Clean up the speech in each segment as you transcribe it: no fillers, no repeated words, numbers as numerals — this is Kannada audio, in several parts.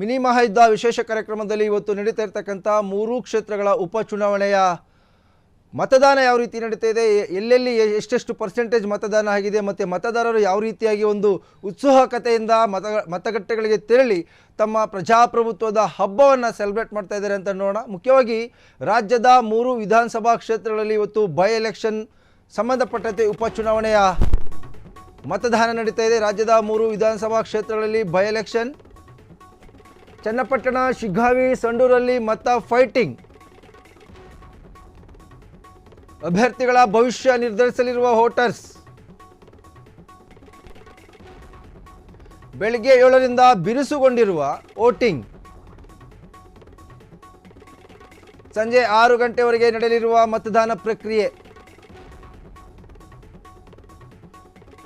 ಮಿನಿ ಮಹಾಯುದ್ಧ ವಿಶೇಷ ಕಾರ್ಯಕ್ರಮದಲ್ಲಿ ಇವತ್ತು ನಡೀತಾ ಇರತಕ್ಕಂಥ 3 ಕ್ಷೇತ್ರಗಳ ಉಪಚುನಾವಣೆಯ ಮತದಾನ ಯಾವ ರೀತಿ ನಡೀತಾ ಇದೆ, ಎಲ್ಲೆಲ್ಲಿ ಎಷ್ಟೆಷ್ಟು ಪರ್ಸೆಂಟೇಜ್ ಮತದಾನ ಆಗಿದೆ ಮತ್ತು ಮತದಾರರು ಯಾವ ರೀತಿಯಾಗಿ ಒಂದು ಉತ್ಸುಕತೆಯಿಂದ ಮತಗಟ್ಟೆಗಳಿಗೆ ತೆರಳಿ ತಮ್ಮ ಪ್ರಜಾಪ್ರಭುತ್ವದ ಹಬ್ಬವನ್ನು ಸೆಲೆಬ್ರೇಟ್ ಮಾಡ್ತಾ ಇದ್ದಾರೆ ಅಂತ ನೋಡೋಣ. ಮುಖ್ಯವಾಗಿ ರಾಜ್ಯದ 3 ವಿಧಾನಸಭಾ ಕ್ಷೇತ್ರಗಳಲ್ಲಿ ಇವತ್ತು ಬೈ ಎಲೆಕ್ಷನ್ ಸಂಬಂಧಪಟ್ಟಂತೆ ಉಪಚುನಾವಣೆಯ ಮತದಾನ ನಡೀತಾ ಇದೆ. ರಾಜ್ಯದ 3 ವಿಧಾನಸಭಾ ಕ್ಷೇತ್ರಗಳಲ್ಲಿ ಬೈ ಎಲೆಕ್ಷನ್. ಚನ್ನಪಟ್ಟಣ, ಶಿಗ್ಗಾವಿ, ಸಂಡೂರಲ್ಲಿ ಮತ ಫೈಟಿಂಗ್. ಅಭ್ಯರ್ಥಿಗಳ ಭವಿಷ್ಯ ನಿರ್ಧರಿಸಲಿರುವ ವೋಟರ್ಸ್. ಬೆಳಗ್ಗೆ 7ರಿಂದ ಬಿರುಸುಗೊಂಡಿರುವ ವೋಟಿಂಗ್. ಸಂಜೆ 6 ಗಂಟೆವರೆಗೆ ನಡೆಯಲಿರುವ ಮತದಾನ ಪ್ರಕ್ರಿಯೆ.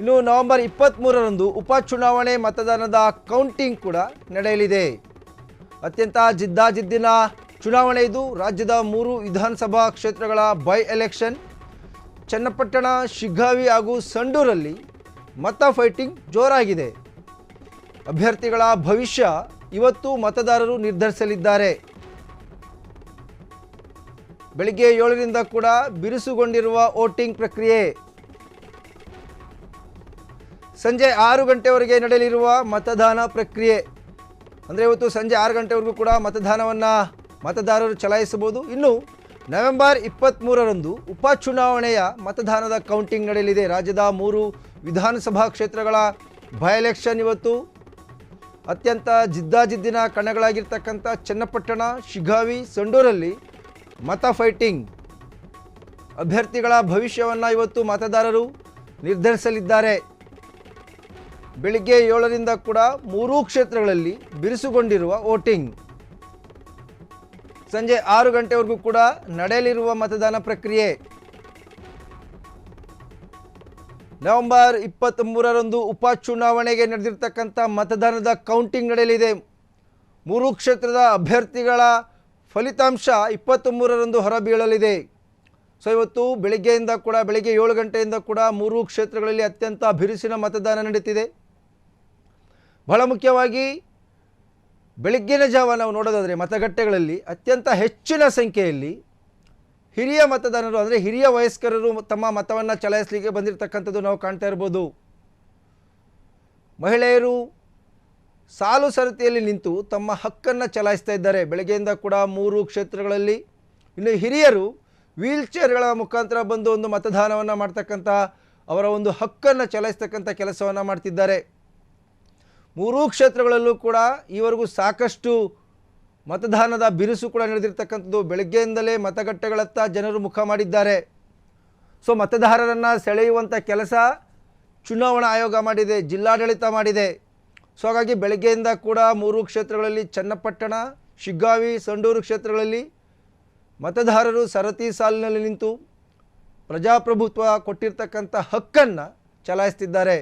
ಇನ್ನು ನವೆಂಬರ್ 23ರಂದು ಉಪಚುನಾವಣೆ ಮತದಾನದ ಕೌಂಟಿಂಗ್ ಕೂಡ ನಡೆಯಲಿದೆ. ಅತ್ಯಂತ ಜಿದ್ದಾಜಿದ್ದಿನ ಚುನಾವಣೆ ಇದು. ರಾಜ್ಯದ 3 ವಿಧಾನಸಭಾ ಕ್ಷೇತ್ರಗಳ ಬೈ ಎಲೆಕ್ಷನ್. ಚನ್ನಪಟ್ಟಣ, ಶಿಗ್ಗಾವಿ ಹಾಗೂ ಸಂಡೂರಲ್ಲಿ ಮತ ಫೈಟಿಂಗ್ ಜೋರಾಗಿದೆ. ಅಭ್ಯರ್ಥಿಗಳ ಭವಿಷ್ಯ ಇವತ್ತು ಮತದಾರರು ನಿರ್ಧರಿಸಲಿದ್ದಾರೆ. ಬೆಳಿಗ್ಗೆ 7ರಿಂದ ಕೂಡ ಬಿರುಸುಗೊಂಡಿರುವ ವೋಟಿಂಗ್ ಪ್ರಕ್ರಿಯೆ. ಸಂಜೆ 6 ಗಂಟೆವರೆಗೆ ನಡೆಯಲಿರುವ ಮತದಾನ ಪ್ರಕ್ರಿಯೆ. ಅಂದರೆ ಇವತ್ತು ಸಂಜೆ 6 ಗಂಟೆವರೆಗೂ ಕೂಡ ಮತದಾರರು ಚಲಾಯಿಸಬಹುದು. ಇನ್ನು ನವೆಂಬರ್ 23ರಂದು ಉಪಚುನಾವಣೆಯ ಮತದಾನದ ಕೌಂಟಿಂಗ್ ನಡೆಯಲಿದೆ. ರಾಜ್ಯದ 3 ವಿಧಾನಸಭಾ ಕ್ಷೇತ್ರಗಳ ಬೈ ಎಲೆಕ್ಷನ್ ಇವತ್ತು. ಅತ್ಯಂತ ಜಿದ್ದಾಜಿದ್ದಿನ ಕಣಗಳಾಗಿರ್ತಕ್ಕಂಥ ಚನ್ನಪಟ್ಟಣ, ಶಿಗ್ಗಾವಿ, ಸಂಡೂರಲ್ಲಿ ಮತ ಫೈಟಿಂಗ್. ಅಭ್ಯರ್ಥಿಗಳ ಭವಿಷ್ಯವನ್ನು ಇವತ್ತು ಮತದಾರರು ನಿರ್ಧರಿಸಲಿದ್ದಾರೆ. ಬೆಳಿಗ್ಗೆ 7ರಿಂದ ಕೂಡ 3 ಕ್ಷೇತ್ರಗಳಲ್ಲಿ ಬಿರುಸುಗೊಂಡಿರುವ ವೋಟಿಂಗ್. ಸಂಜೆ 6 ಗಂಟೆವರೆಗೂ ಕೂಡ ನಡೆಯಲಿರುವ ಮತದಾನ ಪ್ರಕ್ರಿಯೆ. ನವೆಂಬರ್ 23ರಂದು ಉಪಚುನಾವಣೆಗೆ ನಡೆದಿರ್ತಕ್ಕಂಥ ಮತದಾನದ ಕೌಂಟಿಂಗ್ ನಡೆಯಲಿದೆ. 3 ಕ್ಷೇತ್ರದ ಅಭ್ಯರ್ಥಿಗಳ ಫಲಿತಾಂಶ 23ರಂದು ಹೊರಬೀಳಲಿದೆ. ಸೊ ಇವತ್ತು ಬೆಳಿಗ್ಗೆ 7 ಗಂಟೆಯಿಂದ ಕೂಡ 3 ಕ್ಷೇತ್ರಗಳಲ್ಲಿ ಅತ್ಯಂತ ಬಿರುಸಿನ ಮತದಾನ ನಡೀತಿದೆ. ಬಹಳ ಮುಖ್ಯವಾಗಿ ಬೆಳಗ್ಗಿನ ಜಾವ ನಾವು ನೋಡೋದಾದರೆ ಮತಗಟ್ಟೆಗಳಲ್ಲಿ ಅತ್ಯಂತ ಹೆಚ್ಚಿನ ಸಂಖ್ಯೆಯಲ್ಲಿ ಹಿರಿಯ ಮತದಾರರು, ಅಂದರೆ ಹಿರಿಯ ವಯಸ್ಕರರು ತಮ್ಮ ಮತವನ್ನು ಚಲಾಯಿಸಲಿಕ್ಕೆ ಬಂದಿರತಕ್ಕಂಥದ್ದು ನಾವು ಕಾಣ್ತಾ ಇರ್ಬೋದು. ಮಹಿಳೆಯರು ಸಾಲು ಸರತಿಯಲ್ಲಿ ನಿಂತು ತಮ್ಮ ಹಕ್ಕನ್ನು ಚಲಾಯಿಸ್ತಾ ಇದ್ದಾರೆ ಬೆಳಗ್ಗೆಯಿಂದ ಕೂಡ 3 ಕ್ಷೇತ್ರಗಳಲ್ಲಿ. ಇನ್ನು ಹಿರಿಯರು ವೀಲ್ ಚೇರ್ಗಳ ಮುಖಾಂತರ ಬಂದು ಒಂದು ಮತದಾನವನ್ನು ಮಾಡ್ತಕ್ಕಂಥ ಅವರ ಒಂದು ಹಕ್ಕನ್ನು ಚಲಾಯಿಸ್ತಕ್ಕಂಥ ಕೆಲಸವನ್ನು ಮಾಡ್ತಿದ್ದಾರೆ. 3 ಕ್ಷೇತ್ರಗಳಲ್ಲೂ ಕೂಡ ಈವರೆಗೂ ಸಾಕಷ್ಟು ಮತದಾನದ ಬಿರುಸು ಕೂಡ ನಡೆದಿರ್ತಕ್ಕಂಥದ್ದು. ಬೆಳಗ್ಗೆಯಿಂದಲೇ ಮತಗಟ್ಟೆಗಳತ್ತ ಜನರು ಮುಖ ಮಾಡಿದ್ದಾರೆ. ಸೊ ಮತದಾರರನ್ನು ಸೆಳೆಯುವಂಥ ಕೆಲಸ ಚುನಾವಣಾ ಆಯೋಗ ಮಾಡಿದೆ, ಜಿಲ್ಲಾಡಳಿತ ಮಾಡಿದೆ. ಸೊ ಹಾಗಾಗಿ ಬೆಳಗ್ಗೆಯಿಂದ ಕೂಡ 3 ಕ್ಷೇತ್ರಗಳಲ್ಲಿ ಚನ್ನಪಟ್ಟಣ, ಶಿಗ್ಗಾವಿ, ಸಂಡೂರು ಕ್ಷೇತ್ರಗಳಲ್ಲಿ ಮತದಾರರು ಸರತಿ ಸಾಲಿನಲ್ಲಿ ನಿಂತು ಪ್ರಜಾಪ್ರಭುತ್ವ ಕೊಟ್ಟಿರ್ತಕ್ಕಂಥ ಹಕ್ಕನ್ನು ಚಲಾಯಿಸ್ತಿದ್ದಾರೆ.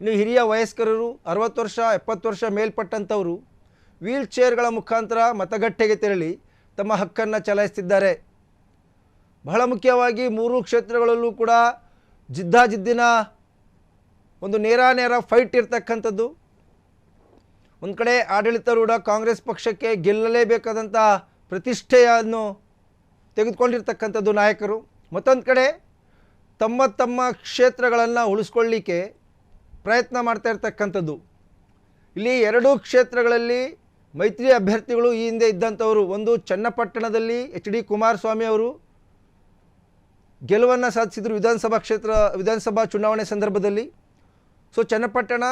ಇನ್ನು ಹಿರಿಯ ವಯಸ್ಕರರು 60 ವರ್ಷ 70 ವರ್ಷ ಮೇಲ್ಪಟ್ಟಂಥವರು ವೀಲ್ ಚೇರ್ಗಳ ಮುಖಾಂತರ ಮತಗಟ್ಟೆಗೆ ತೆರಳಿ ತಮ್ಮ ಹಕ್ಕನ್ನು ಚಲಾಯಿಸ್ತಿದ್ದಾರೆ. ಬಹಳ ಮುಖ್ಯವಾಗಿ 3 ಕ್ಷೇತ್ರಗಳಲ್ಲೂ ಕೂಡ ಜಿದ್ದಾಜಿದ್ದಿನ ಒಂದು ನೇರ ಫೈಟ್ ಇರ್ತಕ್ಕಂಥದ್ದು. ಒಂದು ಕಡೆ ಆಡಳಿತಾರೂಢ ಕಾಂಗ್ರೆಸ್ ಪಕ್ಷಕ್ಕೆ ಗೆಲ್ಲಲೇಬೇಕಾದಂಥ ಪ್ರತಿಷ್ಠೆಯನ್ನು ತೆಗೆದುಕೊಂಡಿರ್ತಕ್ಕಂಥದ್ದು ನಾಯಕರು. ಮತ್ತೊಂದು ಕಡೆ ತಮ್ಮ ಕ್ಷೇತ್ರಗಳನ್ನು ಉಳಿಸ್ಕೊಳ್ಳಿಕ್ಕೆ ಪ್ರಯತ್ನ ಮಾಡ್ತಾ ಇರ್ತಕ್ಕಂಥದ್ದು. ಇಲ್ಲಿ 2 ಕ್ಷೇತ್ರಗಳಲ್ಲಿ ಮೈತ್ರಿ ಅಭ್ಯರ್ಥಿಗಳು ಈ ಹಿಂದೆ ಇದ್ದಂಥವರು. ಒಂದು ಚನ್ನಪಟ್ಟಣದಲ್ಲಿ HD ಕುಮಾರಸ್ವಾಮಿ ಅವರು ಗೆಲುವನ್ನು ಸಾಧಿಸಿದರು ವಿಧಾನಸಭಾ ಚುನಾವಣೆ ಸಂದರ್ಭದಲ್ಲಿ. So Channapatna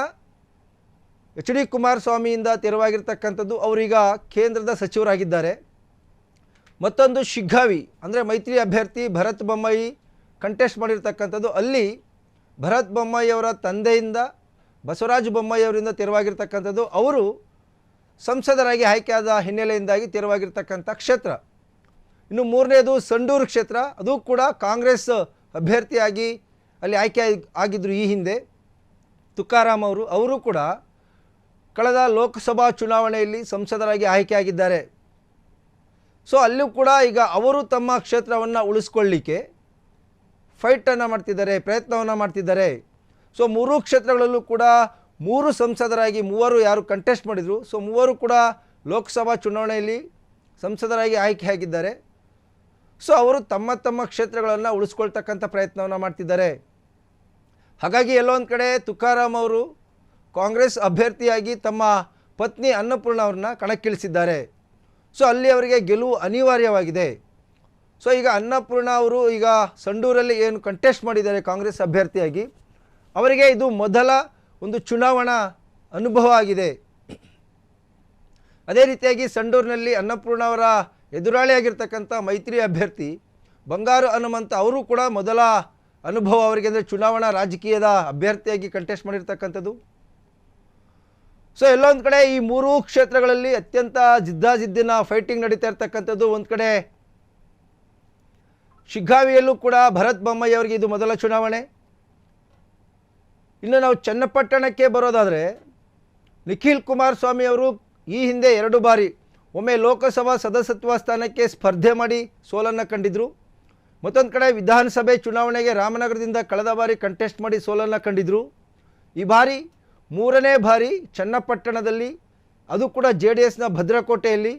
HD ಕುಮಾರಸ್ವಾಮಿಯಿಂದ ತೆರವಾಗಿರ್ತಕ್ಕಂಥದ್ದು. ಅವರೀಗ ಕೇಂದ್ರದ ಸಚಿವರಾಗಿದ್ದಾರೆ. ಮತ್ತೊಂದು ಶಿಗ್ಗಾವಿ, ಅಂದರೆ ಮೈತ್ರಿ ಅಭ್ಯರ್ಥಿ ಭರತ್ ಬೊಮ್ಮಾಯಿ ಕಂಟೆಸ್ಟ್ ಮಾಡಿರ್ತಕ್ಕಂಥದ್ದು. ಅಲ್ಲಿ ಭರತ್ ಬೊಮ್ಮಾಯಿ ಅವರ ತಂದೆಯಿಂದ ಬಸವರಾಜ ಬೊಮ್ಮಾಯಿ ಅವರಿಂದ ತೆರವಾಗಿರ್ತಕ್ಕಂಥದ್ದು. ಅವರು ಸಂಸದರಾಗಿ ಆಯ್ಕೆಯಾದ ಹಿನ್ನೆಲೆಯಿಂದಾಗಿ ತೆರವಾಗಿರ್ತಕ್ಕಂಥ ಕ್ಷೇತ್ರ. ಇನ್ನು 3ನೇದು ಸಂಡೂರು ಕ್ಷೇತ್ರ. ಅದು ಕೂಡ ಕಾಂಗ್ರೆಸ್ ಅಭ್ಯರ್ಥಿಯಾಗಿ ಅಲ್ಲಿ ಆಯ್ಕೆ ಆಗಿದ್ದರು ಈ ಹಿಂದೆ ತುಕಾರಾಮ್ ಅವರು ಕೂಡ ಕಳೆದ ಲೋಕಸಭಾ ಚುನಾವಣೆಯಲ್ಲಿ ಸಂಸದರಾಗಿ ಆಯ್ಕೆಯಾಗಿದ್ದಾರೆ. ಸೊ ಅಲ್ಲೂ ಕೂಡ ಈಗ ಅವರು ತಮ್ಮ ಕ್ಷೇತ್ರವನ್ನು ಉಳಿಸ್ಕೊಳ್ಳಿಕ್ಕೆ ಫೈಟನ್ನು ಮಾಡ್ತಿದ್ದಾರೆ, ಪ್ರಯತ್ನವನ್ನು ಮಾಡ್ತಿದ್ದಾರೆ. ಸೊ ಮೂರೂ ಕ್ಷೇತ್ರಗಳಲ್ಲೂ ಕೂಡ 3 ಸಂಸದರಾಗಿ 3 ಯಾರು ಕಂಟೆಸ್ಟ್ ಮಾಡಿದರು, ಸೊ 3 ಕೂಡ ಲೋಕಸಭಾ ಚುನಾವಣೆಯಲ್ಲಿ ಸಂಸದರಾಗಿ ಆಯ್ಕೆಯಾಗಿದ್ದಾರೆ. ಸೊ ಅವರು ತಮ್ಮ ತಮ್ಮ ಕ್ಷೇತ್ರಗಳನ್ನು ಉಳಿಸ್ಕೊಳ್ತಕ್ಕಂಥ ಪ್ರಯತ್ನವನ್ನು ಮಾಡ್ತಿದ್ದಾರೆ. ಹಾಗಾಗಿ ಎಲ್ಲೊಂದು ಕಡೆ ತುಕಾರಾಮ್ ಅವರು ಕಾಂಗ್ರೆಸ್ ಅಭ್ಯರ್ಥಿಯಾಗಿ ತಮ್ಮ ಪತ್ನಿ ಅನ್ನಪೂರ್ಣ ಅವ್ರನ್ನ ಕಣಕ್ಕಿಳಿಸಿದ್ದಾರೆ. ಸೊ ಅಲ್ಲಿ ಅವರಿಗೆ ಗೆಲುವು ಅನಿವಾರ್ಯವಾಗಿದೆ. ಸೊ ಈಗ ಅನ್ನಪೂರ್ಣ ಅವರು ಈಗ ಸಂಡೂರಲ್ಲಿ ಏನು ಕಂಟೆಸ್ಟ್ ಮಾಡಿದ್ದಾರೆ ಕಾಂಗ್ರೆಸ್ ಅಭ್ಯರ್ಥಿಯಾಗಿ, ಅವರಿಗೆ ಇದು ಮೊದಲ ಒಂದು ಚುನಾವಣಾ ಅನುಭವ ಆಗಿದೆ. ಅದೇ ರೀತಿಯಾಗಿ ಸಂಡೂರಿನಲ್ಲಿ ಅನ್ನಪೂರ್ಣ ಅವರ ಎದುರಾಳಿಯಾಗಿರ್ತಕ್ಕಂಥ ಮೈತ್ರಿ ಅಭ್ಯರ್ಥಿ ಬಂಗಾರು ಹನುಮಂತ ಅವರು ಕೂಡ ಮೊದಲ ಅನುಭವ ಅವರಿಗೆ, ಅಂದರೆ ಚುನಾವಣಾ ರಾಜಕೀಯದ ಅಭ್ಯರ್ಥಿಯಾಗಿ ಕಂಟೆಸ್ಟ್ ಮಾಡಿರ್ತಕ್ಕಂಥದ್ದು. ಸೊ ಎಲ್ಲೊಂದು ಕಡೆ ಈ 3 ಕ್ಷೇತ್ರಗಳಲ್ಲಿ ಅತ್ಯಂತ ಜಿದ್ದಾಜಿದ್ದಿನ ಫೈಟಿಂಗ್ ನಡೀತಾ ಇರ್ತಕ್ಕಂಥದ್ದು. ಒಂದು ಕಡೆ ಶಿಗ್ಗಾವಿಯಲ್ಲೂ ಕೂಡ ಭರತ್ ಬೊಮ್ಮಾಯಿ ಅವರಿಗೆ ಇದು ಮೊದಲ ಚುನಾವಣೆ. ಇನ್ನು ನಾವು ಚನ್ನಪಟ್ಟಣಕ್ಕೆ ಬರೋದಾದರೆ ನಿಖಿಲ್ ಕುಮಾರಸ್ವಾಮಿ ಅವರು ಈ ಹಿಂದೆ 2 ಬಾರಿ ಒಮ್ಮೆ ಲೋಕಸಭಾ ಸದಸ್ಯತ್ವ ಸ್ಥಾನಕ್ಕೆ ಸ್ಪರ್ಧೆ ಮಾಡಿ ಸೋಲನ್ನು ಕಂಡಿದ್ದರು. ಮತ್ತೊಂದು ಕಡೆ ವಿಧಾನಸಭೆ ಚುನಾವಣೆಗೆ ರಾಮನಗರದಿಂದ ಕಳೆದ ಬಾರಿ ಕಂಟೆಸ್ಟ್ ಮಾಡಿ ಸೋಲನ್ನು ಕಂಡಿದ್ದರು. ಈ ಬಾರಿ 3ನೇ ಬಾರಿ ಚನ್ನಪಟ್ಟಣದಲ್ಲಿ, ಅದು ಕೂಡ JDSನ ಭದ್ರಕೋಟೆಯಲ್ಲಿ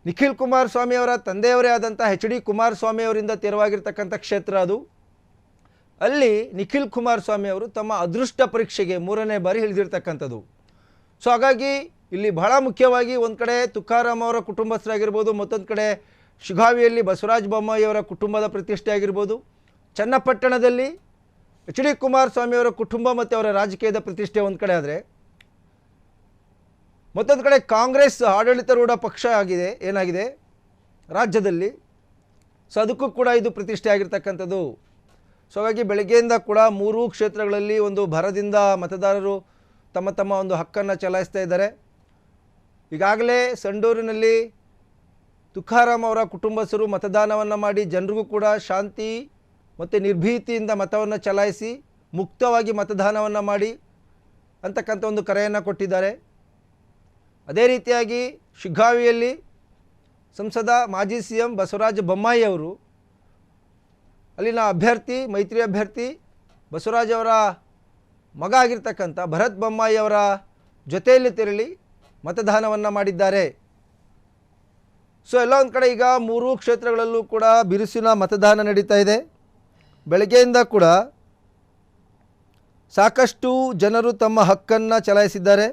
ನಿಖಿಲ್ ಕುಮಾರಸ್ವಾಮಿ ಅವರ ತಂದೆಯವರೇ ಆದಂಥ HD ಕುಮಾರಸ್ವಾಮಿ ಅವರಿಂದ ತೆರವಾಗಿರ್ತಕ್ಕಂಥ ಕ್ಷೇತ್ರ ಅದು. ಅಲ್ಲಿ ನಿಖಿಲ್ ಕುಮಾರಸ್ವಾಮಿ ಅವರು ತಮ್ಮ ಅದೃಷ್ಟ ಪರೀಕ್ಷೆಗೆ 3ನೇ ಬಾರಿ ಇಳಿದಿರ್ತಕ್ಕಂಥದ್ದು. ಸೊ ಹಾಗಾಗಿ ಇಲ್ಲಿ ಬಹಳ ಮುಖ್ಯವಾಗಿ ಒಂದು ಕಡೆ ತುಕಾರಾಮ್ ಅವರ ಕುಟುಂಬಸ್ಥರಾಗಿರ್ಬೋದು, ಮತ್ತೊಂದು ಕಡೆ ಶಿಗ್ಗಾವಿಯಲ್ಲಿ ಬಸವರಾಜ ಬೊಮ್ಮಾಯಿ ಅವರ ಕುಟುಂಬದ ಪ್ರತಿಷ್ಠೆ ಆಗಿರ್ಬೋದು, ಚನ್ನಪಟ್ಟಣದಲ್ಲಿ HD ಕುಮಾರಸ್ವಾಮಿ ಅವರ ಕುಟುಂಬ ಮತ್ತು ಅವರ ರಾಜಕೀಯದ ಪ್ರತಿಷ್ಠೆ ಒಂದು ಕಡೆ ಆದರೆ, ಮತ್ತೊಂದು ಕಡೆ ಕಾಂಗ್ರೆಸ್ ಆಡಳಿತಾರೂಢ ಪಕ್ಷ ಏನಾಗಿದೆ ರಾಜ್ಯದಲ್ಲಿ, ಸೊ ಅದಕ್ಕೂ ಕೂಡ ಇದು ಪ್ರತಿಷ್ಠೆ ಆಗಿರ್ತಕ್ಕಂಥದ್ದು. ಸೊ ಹಾಗಾಗಿ ಬೆಳಗ್ಗೆಯಿಂದ ಕೂಡ 3 ಕ್ಷೇತ್ರಗಳಲ್ಲಿ ಒಂದು ಭರದಿಂದ ಮತದಾರರು ತಮ್ಮ ತಮ್ಮ ಒಂದು ಹಕ್ಕನ್ನು ಚಲಾಯಿಸ್ತಾ ಇದ್ದಾರೆ. ಈಗಾಗಲೇ ಸಂಡೂರಿನಲ್ಲಿ ತುಕಾರಾಮ್ ಅವರ ಕುಟುಂಬಸ್ಥರು ಮತದಾನವನ್ನು ಮಾಡಿ ಜನರಿಗೂ ಕೂಡ ಶಾಂತಿ ಮತ್ತು ನಿರ್ಭೀತಿಯಿಂದ ಮತವನ್ನು ಚಲಾಯಿಸಿ ಮುಕ್ತವಾಗಿ ಮತದಾನವನ್ನು ಮಾಡಿ ಅಂತಕ್ಕಂಥ ಒಂದು ಕರೆಯನ್ನು ಕೊಟ್ಟಿದ್ದಾರೆ. ಅದೇ ರೀತಿಯಾಗಿ ಶಿಗ್ಗಾವಿಯಲ್ಲಿ ಸಂಸದ ಮಾಜಿ CM ಬಸವರಾಜ ಬೊಮ್ಮಾಯಿ ಅವರು ಅಲ್ಲಿನ ಅಭ್ಯರ್ಥಿ, ಮೈತ್ರಿ ಅಭ್ಯರ್ಥಿ ಬಸವರಾಜ್ ಅವರ ಮಗ ಆಗಿರ್ತಕ್ಕಂಥ ಭರತ್ ಬೊಮ್ಮಾಯಿ ಅವರ ಜೊತೆಯಲ್ಲಿ ತೆರಳಿ ಮತದಾನವನ್ನು ಮಾಡಿದ್ದಾರೆ. ಸೊ ಎಲ್ಲ ಒಂದು ಕಡೆ ಈಗ 3 ಕ್ಷೇತ್ರಗಳಲ್ಲೂ ಕೂಡ ಬಿರುಸಿನ ಮತದಾನ ನಡೀತಾ ಇದೆ. ಬೆಳಗ್ಗೆಯಿಂದ ಕೂಡ ಸಾಕಷ್ಟು ಜನರು ತಮ್ಮ ಹಕ್ಕನ್ನು ಚಲಾಯಿಸಿದ್ದಾರೆ.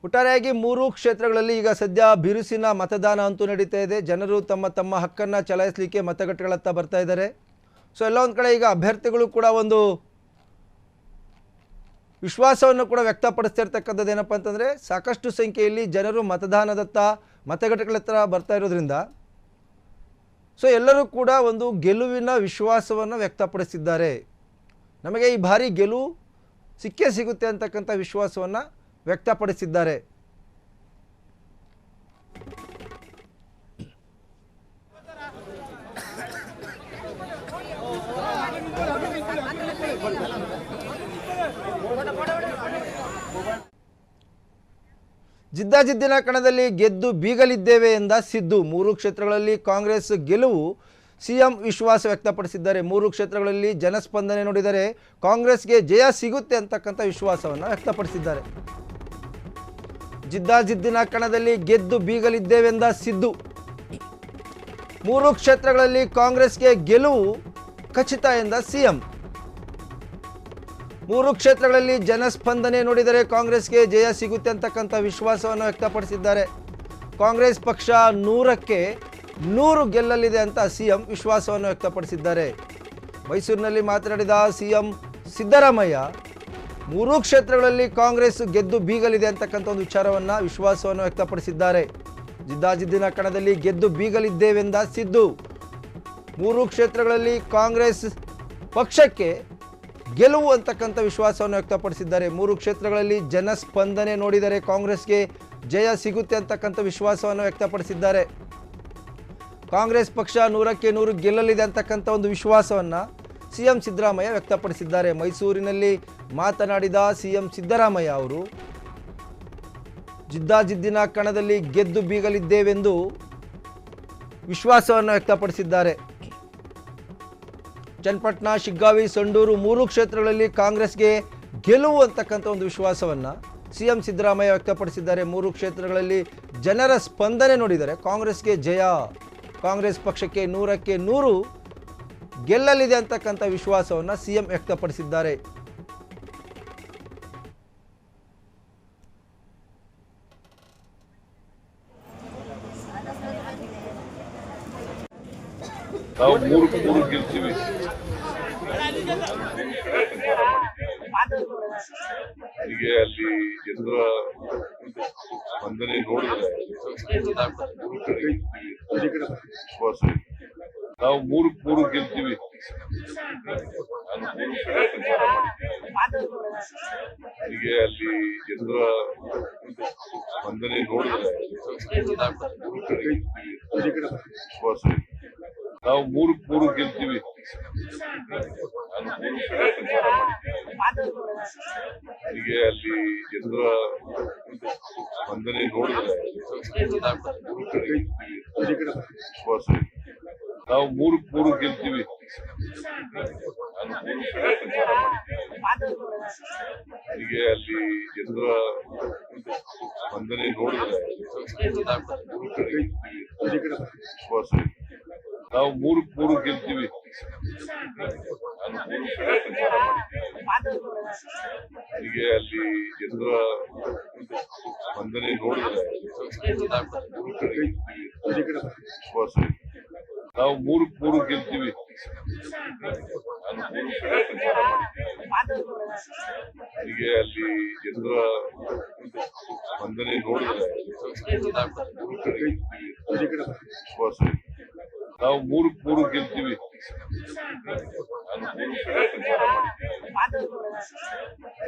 ಒಟ್ಟಾರೆಯಾಗಿ 3 ಕ್ಷೇತ್ರಗಳಲ್ಲಿ ಈಗ ಸದ್ಯ ಬಿರುಸಿನ ಮತದಾನ ಅಂತೂ ನಡೀತಾ ಇದೆ. ಜನರು ತಮ್ಮ ತಮ್ಮ ಹಕ್ಕನ್ನು ಚಲಾಯಿಸಲಿಕ್ಕೆ ಮತಗಟ್ಟೆಗಳತ್ತ ಬರ್ತಾ ಇದ್ದಾರೆ. ಸೊ ಎಲ್ಲ ಒಂದು ಕಡೆ ಈಗ ಅಭ್ಯರ್ಥಿಗಳು ಕೂಡ ಒಂದು ವಿಶ್ವಾಸವನ್ನು ಕೂಡ ವ್ಯಕ್ತಪಡಿಸ್ತಾ ಇರ್ತಕ್ಕಂಥದ್ದು ಏನಪ್ಪ ಅಂತಂದರೆ, ಸಾಕಷ್ಟು ಸಂಖ್ಯೆಯಲ್ಲಿ ಜನರು ಮತದಾನದತ್ತ ಮತಗಟ್ಟೆಗಳ ಹತ್ರ ಬರ್ತಾ ಇರೋದ್ರಿಂದ ಸೊ ಎಲ್ಲರೂ ಕೂಡ ಒಂದು ಗೆಲುವಿನ ವಿಶ್ವಾಸವನ್ನು ವ್ಯಕ್ತಪಡಿಸಿದ್ದಾರೆ. ನಮಗೆ ಈ ಬಾರಿ ಗೆಲುವು ಸಿಕ್ಕೇ ಸಿಗುತ್ತೆ ಅಂತಕ್ಕಂಥ ವಿಶ್ವಾಸವನ್ನು ವ್ಯಕ್ತಪಡಿಸಿದ್ದಾರೆ. ಜಿದ್ದಾಜಿದ್ದಿನ ಕಣದಲ್ಲಿ ಗೆದ್ದು ಬೀಗಲಿದ್ದೇವೆ ಎಂದ ಸಿದ್ದು. 3 ಕ್ಷೇತ್ರಗಳಲ್ಲಿ ಕಾಂಗ್ರೆಸ್ ಗೆಲುವು, CM ವಿಶ್ವಾಸ ವ್ಯಕ್ತಪಡಿಸಿದ್ದಾರೆ. 3 ಕ್ಷೇತ್ರಗಳಲ್ಲಿ ಜನಸ್ಪಂದನೆ ನೋಡಿದರೆ ಕಾಂಗ್ರೆಸ್ಗೆ ಜಯ ಸಿಗುತ್ತೆ ಅಂತಕ್ಕಂಥ ವಿಶ್ವಾಸವನ್ನು ವ್ಯಕ್ತಪಡಿಸಿದ್ದಾರೆ. ಜಿದ್ದಾಜಿದ್ದಿನ ಕಣದಲ್ಲಿ ಗೆದ್ದು ಬೀಗಲಿದ್ದೇವೆಂದ ಸಿದ್ದು. 3 ಕ್ಷೇತ್ರಗಳಲ್ಲಿ ಕಾಂಗ್ರೆಸ್ಗೆ ಗೆಲುವು ಖಚಿತ ಎಂದ CM. 3 ಕ್ಷೇತ್ರಗಳಲ್ಲಿ ಜನಸ್ಪಂದನೆ ನೋಡಿದರೆ ಕಾಂಗ್ರೆಸ್ಗೆ ಜಯ ಸಿಗುತ್ತೆ ಅಂತಕ್ಕಂಥ ವಿಶ್ವಾಸವನ್ನು ವ್ಯಕ್ತಪಡಿಸಿದ್ದಾರೆ. ಕಾಂಗ್ರೆಸ್ ಪಕ್ಷ 100ಕ್ಕೆ 100 ಗೆಲ್ಲಲಿದೆ ಅಂತ CM ವಿಶ್ವಾಸವನ್ನು ವ್ಯಕ್ತಪಡಿಸಿದ್ದಾರೆ. ಮೈಸೂರಿನಲ್ಲಿ ಮಾತನಾಡಿದ CM ಸಿದ್ದರಾಮಯ್ಯ 3 ಕ್ಷೇತ್ರಗಳಲ್ಲಿ ಕಾಂಗ್ರೆಸ್ ಗೆದ್ದು ಬೀಗಲಿದೆ ಅಂತಕ್ಕಂಥ ಒಂದು ವಿಶ್ವಾಸವನ್ನು ವ್ಯಕ್ತಪಡಿಸಿದ್ದಾರೆ. ಜಿದ್ದಾಜಿದ್ದಿನ ಕಣದಲ್ಲಿ ಗೆದ್ದು ಬೀಗಲಿದ್ದೇವೆಂದ ಸಿದ್ದು. 3 ಕ್ಷೇತ್ರಗಳಲ್ಲಿ ಕಾಂಗ್ರೆಸ್ ಪಕ್ಷಕ್ಕೆ ಗೆಲುವು ಅಂತಕ್ಕಂಥ ವಿಶ್ವಾಸವನ್ನು ವ್ಯಕ್ತಪಡಿಸಿದ್ದಾರೆ. 3 ಕ್ಷೇತ್ರಗಳಲ್ಲಿ ಜನಸ್ಪಂದನೆ ನೋಡಿದರೆ ಕಾಂಗ್ರೆಸ್ಗೆ ಜಯ ಸಿಗುತ್ತೆ ಅಂತಕ್ಕಂಥ ವಿಶ್ವಾಸವನ್ನು ವ್ಯಕ್ತಪಡಿಸಿದ್ದಾರೆ. ಕಾಂಗ್ರೆಸ್ ಪಕ್ಷ 100ಕ್ಕೆ 100 ಗೆಲ್ಲಲಿದೆ ಅಂತಕ್ಕಂಥ ಒಂದು ವಿಶ್ವಾಸವನ್ನು CM ಸಿದ್ದರಾಮಯ್ಯ ವ್ಯಕ್ತಪಡಿಸಿದ್ದಾರೆ. ಮೈಸೂರಿನಲ್ಲಿ ಮಾತನಾಡಿದ CM ಸಿದ್ದರಾಮಯ್ಯ ಅವರು ಜಿದ್ದಾಜಿದ್ದಿನ ಕಣದಲ್ಲಿ ಗೆದ್ದು ಬೀಗಲಿದ್ದೇವೆಂದು ವಿಶ್ವಾಸವನ್ನು ವ್ಯಕ್ತಪಡಿಸಿದ್ದಾರೆ. ಚನ್ನಪಟ್ಟಣ, ಶಿಗ್ಗಾವಿ, ಸಂಡೂರು 3 ಕ್ಷೇತ್ರಗಳಲ್ಲಿ ಕಾಂಗ್ರೆಸ್ಗೆ ಗೆಲುವು ಅಂತಕ್ಕಂಥ ಒಂದು ವಿಶ್ವಾಸವನ್ನು ಸಿಎಂ ಸಿದ್ದರಾಮಯ್ಯ ವ್ಯಕ್ತಪಡಿಸಿದ್ದಾರೆ. 3 ಕ್ಷೇತ್ರಗಳಲ್ಲಿ ಜನರ ಸ್ಪಂದನೆ ನೋಡಿದರೆ ಕಾಂಗ್ರೆಸ್ಗೆ ಜಯ, ಕಾಂಗ್ರೆಸ್ ಪಕ್ಷಕ್ಕೆ 100ಕ್ಕೆ 100 ಗೆಲ್ಲಲಿದೆ ಅಂತಕ್ಕಂಥ ವಿಶ್ವಾಸವನ್ನು ಸಿಎಂ ವ್ಯಕ್ತಪಡಿಸಿದ್ದಾರೆ. ನಾವು ಮೂರು ಗೆಲ್ತೀವಿ. ಹೀಗೆ ಅಲ್ಲಿ ಜನರ ಸ್ಪಂದನೆ ನೋಡಿದ್ರೆ ವಿಶ್ವಾಸ ಇದೆ. ನಾವು ಮೂರು ಗೆಲ್ತೀವಿ. ಹೀಗೆ ಅಲ್ಲಿ ಜನರ ಸ್ಪಂದನೆ ನೋಡಿದ್ರೆ ವಿಶ್ವಾಸ ಇದೆ. ನಾವು ಮೂರು ಗೆಲ್ತೀವಿ. ಹೀಗೆ ಅಲ್ಲಿ ಜನರ ಸ್ಪಂದನೆ ನೋಡಿದ್ರೆ ವಿಶ್ವಾಸ ಇದೆ. ನಾವು ಮೂರು ಗೆಲ್ತೀವಿ. ಹೀಗೆ ಅಲ್ಲಿ ಜನರ ಸ್ಪಂದನೆ ನೋಡಿದ್ರೆ ವಿಶ್ವಾಸ ಇದೆ. ನಾವು ಮೂರು ಗೆಲ್ತೀವಿ. ಹೀಗೆ ಅಲ್ಲಿ ಜನರ ಸ್ಪಂದನೆ ನೋಡಿದ್ರೆ ವಿಶ್ವಾಸ ಇದೆ. ನಾವು ಮೂರು ಗೆಲ್ತೀವಿ. ಹೀಗೆ ಅಲ್ಲಿ ಜನರ ಸ್ಪಂದನೆ ನೋಡಿದ್ರೆ ವಿಶ್ವಾಸ ಇದೆ. ನಾವು ಮೂರು ಗೆಲ್ತೀವಿ.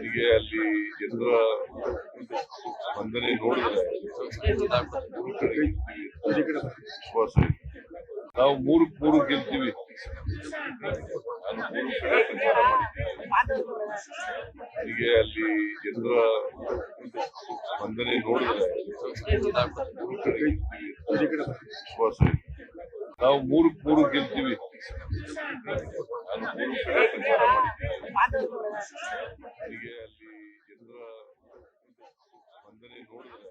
ಹೀಗೆ ಅಲ್ಲಿ ಜನರ ಸ್ಪಂದನೆ ನೋಡಿದ್ರೆ ವಿಶ್ವಾಸ ಇದೆ. ನಾವು ಮೂರು ಗೆಲ್ತೀವಿ. ಹೀಗೆ ಅಲ್ಲಿ ಜನರ ಸ್ಪಂದನೆ ನೋಡಿದ್ರೆ ವಿಶ್ವಾಸ ಇದೆ. ನಾವು ಮೂರು ಗೆಲ್ತೀವಿ. ಹೀಗೆ ಅಲ್ಲಿ ಜನರ ಸ್ಪಂದನೆ ನೋಡಿದ್ರೆ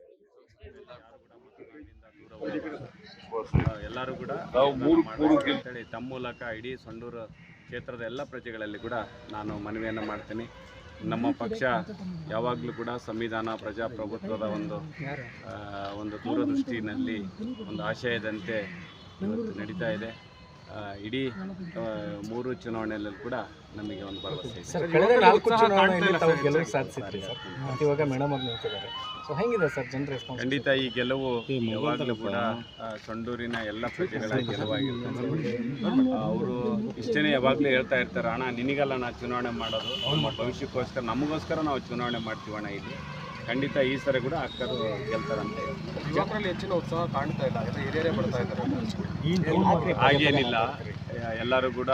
ಎಲ್ಲರೂ ಕೂಡ ನಾವು ಮೂರು ಗೆಲ್ತೇಳಿ ತಮ್ಮ ಮೂಲಕ ಇಡೀ ಸಂಡೂರು ಕ್ಷೇತ್ರದ ಎಲ್ಲ ಪ್ರಜೆಗಳಲ್ಲಿ ಕೂಡ ನಾನು ಮನವಿಯನ್ನು ಮಾಡ್ತೀನಿ. ನಮ್ಮ ಪಕ್ಷ ಯಾವಾಗಲೂ ಕೂಡ ಸಂವಿಧಾನ, ಪ್ರಜಾಪ್ರಭುತ್ವದ ಒಂದು ದೂರದೃಷ್ಟಿನಲ್ಲಿ ಒಂದು ಆಶಯದಂತೆ ಇವತ್ತು ನಡೀತಾ ಇದೆ. ಇಡೀ 3 ಚುನಾವಣೆಯಲ್ಲೂ ಕೂಡ ನಮಗೆ ಒಂದು ಭರವಸೆ ಇದೆ. ಕಳೆದ 4 ಚುನಾವಣೆಯಲ್ಲಿ ತಾವು ಗೆಲುವು ಸಾಧಿಸಿದ್ರಿ ಸರ್. ಇವಾಗ ಮೇಡಮ್ ಅವ್ರು ನಿಂತಿದ್ದಾರೆ. ಸೊ ಹೆಂಗಿದೆ ಸರ್ ಜನರ ರೆಸ್ಪಾನ್ಸ್? ಖಂಡಿತ ಈ ಗೆಲುವು ಯಾವಾಗಲೂ ಕೂಡ ಸಂಡೂರಿನ ಎಲ್ಲ ಪ್ರಜೆಗಳ ಗೆಲುವಾಗಿರ್ತದೆ. ಅವರು ಇಷ್ಟೇ ಯಾವಾಗಲೂ ಹೇಳ್ತಾ ಇರ್ತಾರೆ, ಅಣ್ಣ ನಿನಗಲ್ಲ ನಾವು ಚುನಾವಣೆ ಮಾಡೋದು, ನಮ್ಮ ಭವಿಷ್ಯಕ್ಕೋಸ್ಕರ ನಮಗೋಸ್ಕರ ನಾವು ಚುನಾವಣೆ ಮಾಡ್ತೀವಣ್ಣ. ಇಲ್ಲಿ ಖಂಡಿತ ಈ ಸರಿ ಕೂಡ ಅಕ್ಕರು ಗೆಲ್ತಾರಂತೆ. ಯುವಕರಲ್ಲಿ ಹೆಚ್ಚಿನ ಉತ್ಸಾಹ ಕಾಣ್ತಾ ಇಲ್ಲ, ಎಲ್ಲ ಹಿರಿಯರೇ ಬರ್ತಾ ಇದ್ದಾರೆ. ಹಾಗೇನಿಲ್ಲ, ಎಲ್ಲರೂ ಕೂಡ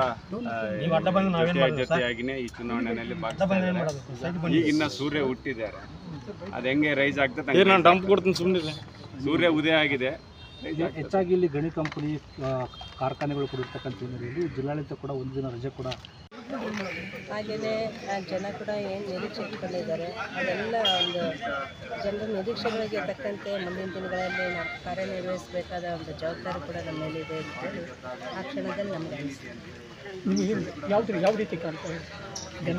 ಜೊತೆಯಾಗಿನೇ ಈ ಚುನಾವಣೆಯಲ್ಲಿ ಭಾಗಿಸ್ತಾರೆ. ಈಗಿನ್ನ ಸೂರ್ಯ ಹುಟ್ಟಿದ್ದಾರೆ, ಅದು ಹೆಂಗೆ ರೈಸ್ ಆಗ್ತದೆ. ನಾನು ಡಂಪ್ ಕೊಡ್ತೀನಿ ಸುಮ್ಮನೆ. ಸೂರ್ಯ ಉದಯ ಆಗಿದೆ. ಹೆಚ್ಚಾಗಿ ಇಲ್ಲಿ ಗಣಿ ಕಂಪನಿ ಕಾರ್ಖಾನೆಗಳು ಕೂಡ ಇರ್ತಕ್ಕಂಥ ಹಿನ್ನೆಲೆಯಲ್ಲಿ ಜಿಲ್ಲಾಡಳಿತ ಕೂಡ ಒಂದು ದಿನ ರಜೆ ಕೂಡ, ಹಾಗೆಯೇ ಜನ ಕೂಡ ಏನು ನಿರೀಕ್ಷೆ ಇಟ್ಕೊಂಡಿದ್ದಾರೆ ಅದೆಲ್ಲ ಒಂದು ಜನರ ನಿರೀಕ್ಷೆಗಳಿಗೆ ತಕ್ಕಂತೆ ಮುಂದಿನ ದಿನಗಳಲ್ಲಿ ನಾವು ಕಾರ್ಯನಿರ್ವಹಿಸಬೇಕಾದ ಒಂದು ಜವಾಬ್ದಾರಿ ಕೂಡ ನಮ್ಮ ಮೇಲಿದೆ ಅಂತೇಳಿ ಆ ಕ್ಷಣದಲ್ಲಿ ನಮಗೆ ಅನಿಸ್ತು. ಯಾವ ರೀತಿ ಕಾಣ್ತಾರೆ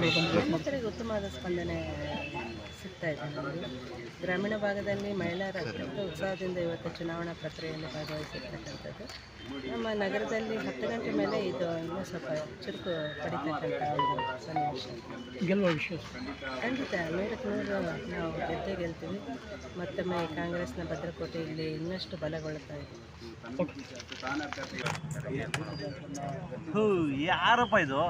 ರೈತರಿಗೆ ಉತ್ತಮವಾದ ಸ್ಪಂದನೆ ಸಿಗ್ತಾ ಇದೆ. ನಮಗೆ ಗ್ರಾಮೀಣ ಭಾಗದಲ್ಲಿ ಮಹಿಳೆಯರ ಅತ್ಯಂತ ಉತ್ಸಾಹದಿಂದ ಇವತ್ತು ಚುನಾವಣಾ ಪ್ರಕ್ರಿಯೆಯಲ್ಲಿ ಭಾಗವಹಿಸಿರ್ತಕ್ಕಂಥದ್ದು. ನಮ್ಮ ನಗರದಲ್ಲಿ 10 ಗಂಟೆ ಮೇಲೆ ಇದು ಇನ್ನೂ ಸ್ವಲ್ಪ ಚುರುಕು ಪಡಿತಕ್ಕಂಥ ಒಂದು ಸನ್ನಿವೇಶ. ಗೆಲ್ಲುವ ವಿಷಯ ಖಂಡಿತ 100ಕ್ಕೆ 100 ನಾವು ಗೆಲ್ತೀವಿ. ಮತ್ತೊಮ್ಮೆ ಕಾಂಗ್ರೆಸ್ನ ಭದ್ರಕೋಟೆ ಇಲ್ಲಿ ಇನ್ನಷ್ಟು ಬಲಗೊಳ್ಳುತ್ತಾ ಇದೆ. ಯಾರಪ್ಪ ಇದು?